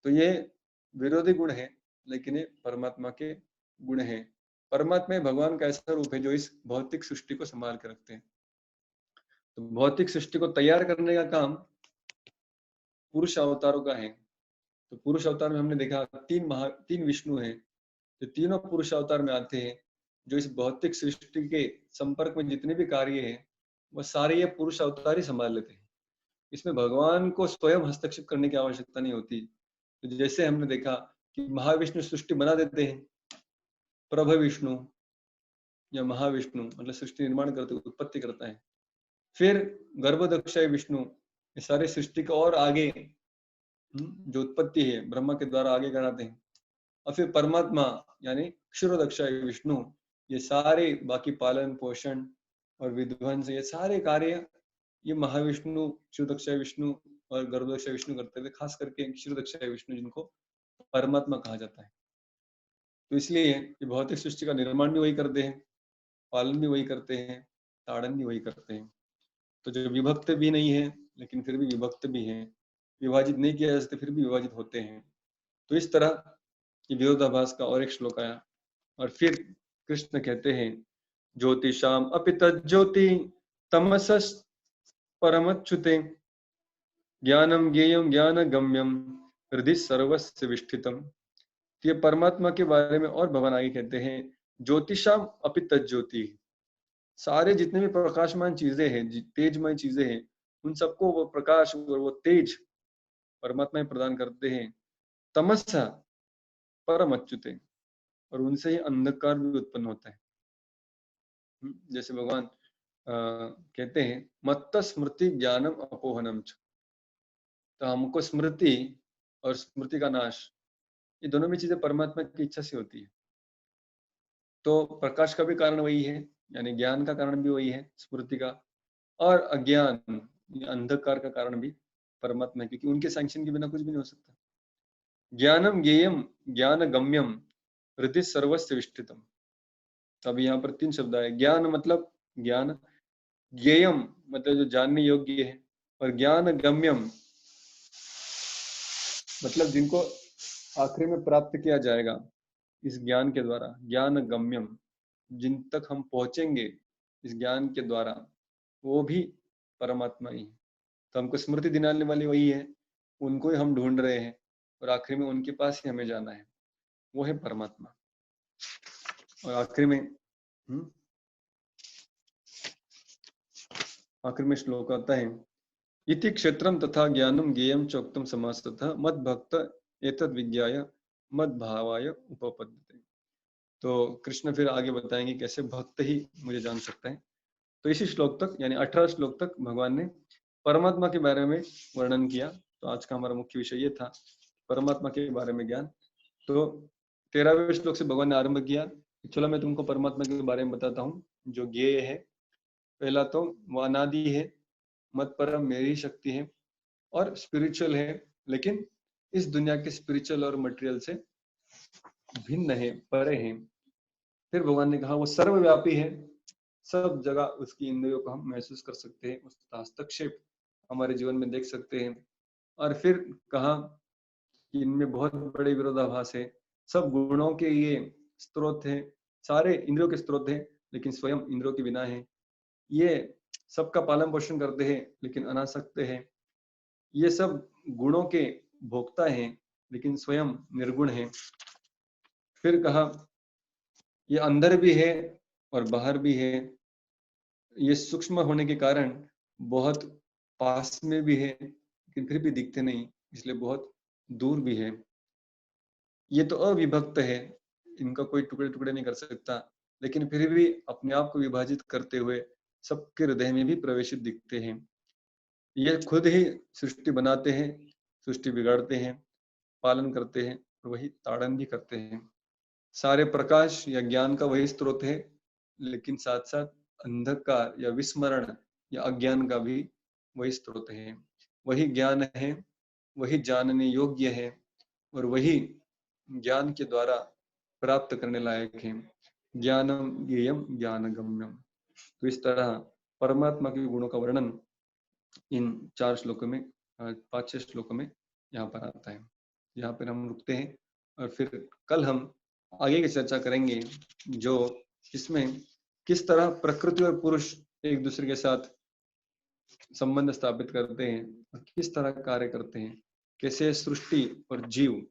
तो ये विरोधी गुण है, लेकिन ये परमात्मा के गुण हैं। परमात्मा भगवान का ऐसा रूप है जो इस भौतिक सृष्टि को संभाल के रखते हैं। तो भौतिक सृष्टि को तैयार करने का काम पुरुष अवतारों का है। तो पुरुष अवतार में हमने देखा तीन विष्णु हैं, जो तीनों पुरुष अवतार में आते हैं, जो इस भौतिक सृष्टि के संपर्क में जितने भी कार्य हैं वो सारे ये पुरुष अवतार ही संभाल लेते हैं। इसमें भगवान को स्वयं हस्तक्षेप करने की आवश्यकता नहीं होती। तो जैसे हमने देखा कि महाविष्णु सृष्टि बना देते हैं, प्रभ विष्णु या महाविष्णु मतलब सृष्टि निर्माण करते उत्पत्ति करता है, फिर गर्भदक्षय विष्णु ये सारे सृष्टि को और आगे जो उत्पत्ति है ब्रह्मा के द्वारा आगे कराते हैं, और फिर परमात्मा यानी क्षीरोदक्षाय विष्णु ये सारे बाकी पालन पोषण और विध्वंस ये सारे कार्य ये महाविष्णु क्षीरोदक्षाय विष्णु और गर्भदक्षाय विष्णु करते थे, खास करके क्षीरोदक्षाय विष्णु जिनको परमात्मा कहा जाता है। तो इसलिए ये भौतिक सृष्टि का निर्माण भी वही करते हैं, पालन भी वही करते हैं, ताड़न भी वही करते हैं। तो जो विभक्त भी नहीं है लेकिन फिर भी विभक्त भी है, विभाजित नहीं किया जा सकते फिर भी विभाजित होते हैं। तो इस तरह ये विरोधाभास का और एक श्लोक आया, और फिर कृष्ण कहते हैं ज्योतिषाम अपि तज्ज्योति तमसस् परमच्युते ज्ञानम ज्ञेयम ज्ञान गम्यम हृदि सर्वस्य विष्ठितम। ये परमात्मा के बारे में और भगवान आगे कहते हैं ज्योतिषाम अपि तज्ज्योति, सारे जितने भी प्रकाशमान चीजें हैं, तेजमय चीजें हैं, उन सबको वो प्रकाश और वो तेज परमात्मा ही प्रदान करते हैं। तमस्सा परम अच्युते, और उनसे ही अंधकार भी उत्पन्न होता है। जैसे भगवान कहते हैं मत्त स्मृति ज्ञानम अपोहनम च, तो हमको स्मृति और स्मृति का नाश ये दोनों भी चीजें परमात्मा की इच्छा से होती है। तो प्रकाश का भी कारण वही है, यानी ज्ञान का कारण भी वही है स्मृति का, और अज्ञान अंधकार का कारण भी परमात्मा, क्योंकि उनके सैंक्शन के बिना कुछ भी नहीं हो सकता। ज्ञानम ज्ञेयम ज्ञान गम्यम हृदय सर्वस्य विष्ठितम। अब यहाँ पर 3 शब्द आए, ज्ञान मतलब ज्ञान, ज्ञेयम मतलब जो जानने योग्य है, और ज्ञान गम्यम मतलब जिनको आखिरी में प्राप्त किया जाएगा इस ज्ञान के द्वारा। ज्ञान गम्यम जिन तक हम पहुंचेंगे इस ज्ञान के द्वारा वो भी परमात्मा ही है। तो हमको स्मृति दिलाने वाली वही है, उनको ही हम ढूंढ रहे हैं, और आखिर में उनके पास ही हमें जाना है, वो है परमात्मा। और आखिर में श्लोक आता है इति क्षेत्रम तथा ज्ञानम ज्ञेयम चोक्तम समासतः मद भक्त एतद् विज्ञाय मद भावाय उपपद्यते। तो कृष्ण फिर आगे बताएंगे कैसे भक्त ही मुझे जान सकता है। तो इसी श्लोक तक यानी 18 श्लोक तक भगवान ने परमात्मा के बारे में वर्णन किया। तो आज का हमारा मुख्य विषय ये था परमात्मा के बारे में ज्ञान। तो 13वें श्लोक से भगवान ने आरंभ किया, चलो मैं तुमको परमात्मा के बारे में बताता हूँ जो ज्ञेय है। पहला तो वो अनादि है, मत परम मेरी शक्ति है, और स्पिरिचुअल है, लेकिन इस दुनिया के स्पिरिचुअल और मटेरियल से भिन्न है, परे है। फिर भगवान ने कहा वो सर्वव्यापी है, सब जगह उसकी इंद्रियों को हम महसूस कर सकते हैं, उसका हस्तक्षेप हमारे जीवन में देख सकते हैं। और फिर कहा कि इनमें बहुत बड़े विरोधाभास है, सब गुणों के ये स्रोत है, सारे इंद्रियों के स्रोत है, लेकिन स्वयं इंद्रियों के बिना है। ये सबका पालन पोषण करते हैं लेकिन अनासक्त है। ये सब गुणों के भोक्ता हैं लेकिन स्वयं निर्गुण है। फिर कहा ये अंदर भी है और बाहर भी है, ये सूक्ष्म होने के कारण बहुत पास में भी है लेकिन फिर भी दिखते नहीं, इसलिए बहुत दूर भी है। ये तो अविभक्त है, इनका कोई टुकड़े टुकड़े नहीं कर सकता, लेकिन फिर भी अपने आप को विभाजित करते हुए सबके हृदय में भी प्रवेशित दिखते हैं। ये खुद ही सृष्टि बनाते हैं, सृष्टि बिगाड़ते हैं, पालन करते हैं और वही ताड़न भी करते हैं। सारे प्रकाश या ज्ञान का वही स्रोत है, लेकिन साथ साथ अंधकार या विस्मरण या अज्ञान का भी वही स्रोत है। वही ज्ञान है, वही जानने योग्य है और वही ज्ञान के द्वारा प्राप्त करने लायक है। ज्ञानम ज्ञेयम ज्ञानगम्यम। तो इस तरह परमात्मा के गुणों का वर्णन इन 4 श्लोकों में, 5-6 श्लोकों में यहाँ पर आता है। यहाँ पर हम रुकते हैं और फिर कल हम आगे की चर्चा करेंगे, जो इसमें किस तरह प्रकृति और पुरुष एक दूसरे के साथ संबंध स्थापित करते हैं और किस तरह कार्य करते हैं, कैसे सृष्टि और जीव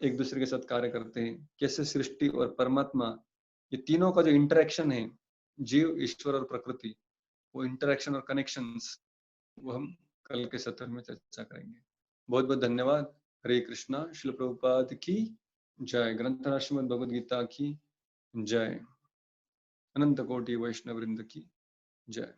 एक दूसरे के साथ कार्य करते हैं, कैसे सृष्टि और परमात्मा, ये तीनों का जो इंटरेक्शन है, जीव, ईश्वर और प्रकृति, वो इंटरेक्शन और कनेक्शंस, वो हम कल के सत्र में चर्चा करेंगे। बहुत बहुत धन्यवाद। हरे कृष्णा। श्रील प्रभुपाद की जय। ग्रंथराज श्रीमद् भगवद गीता की जय। अनंत कोटि वैष्णव वृंद की जय।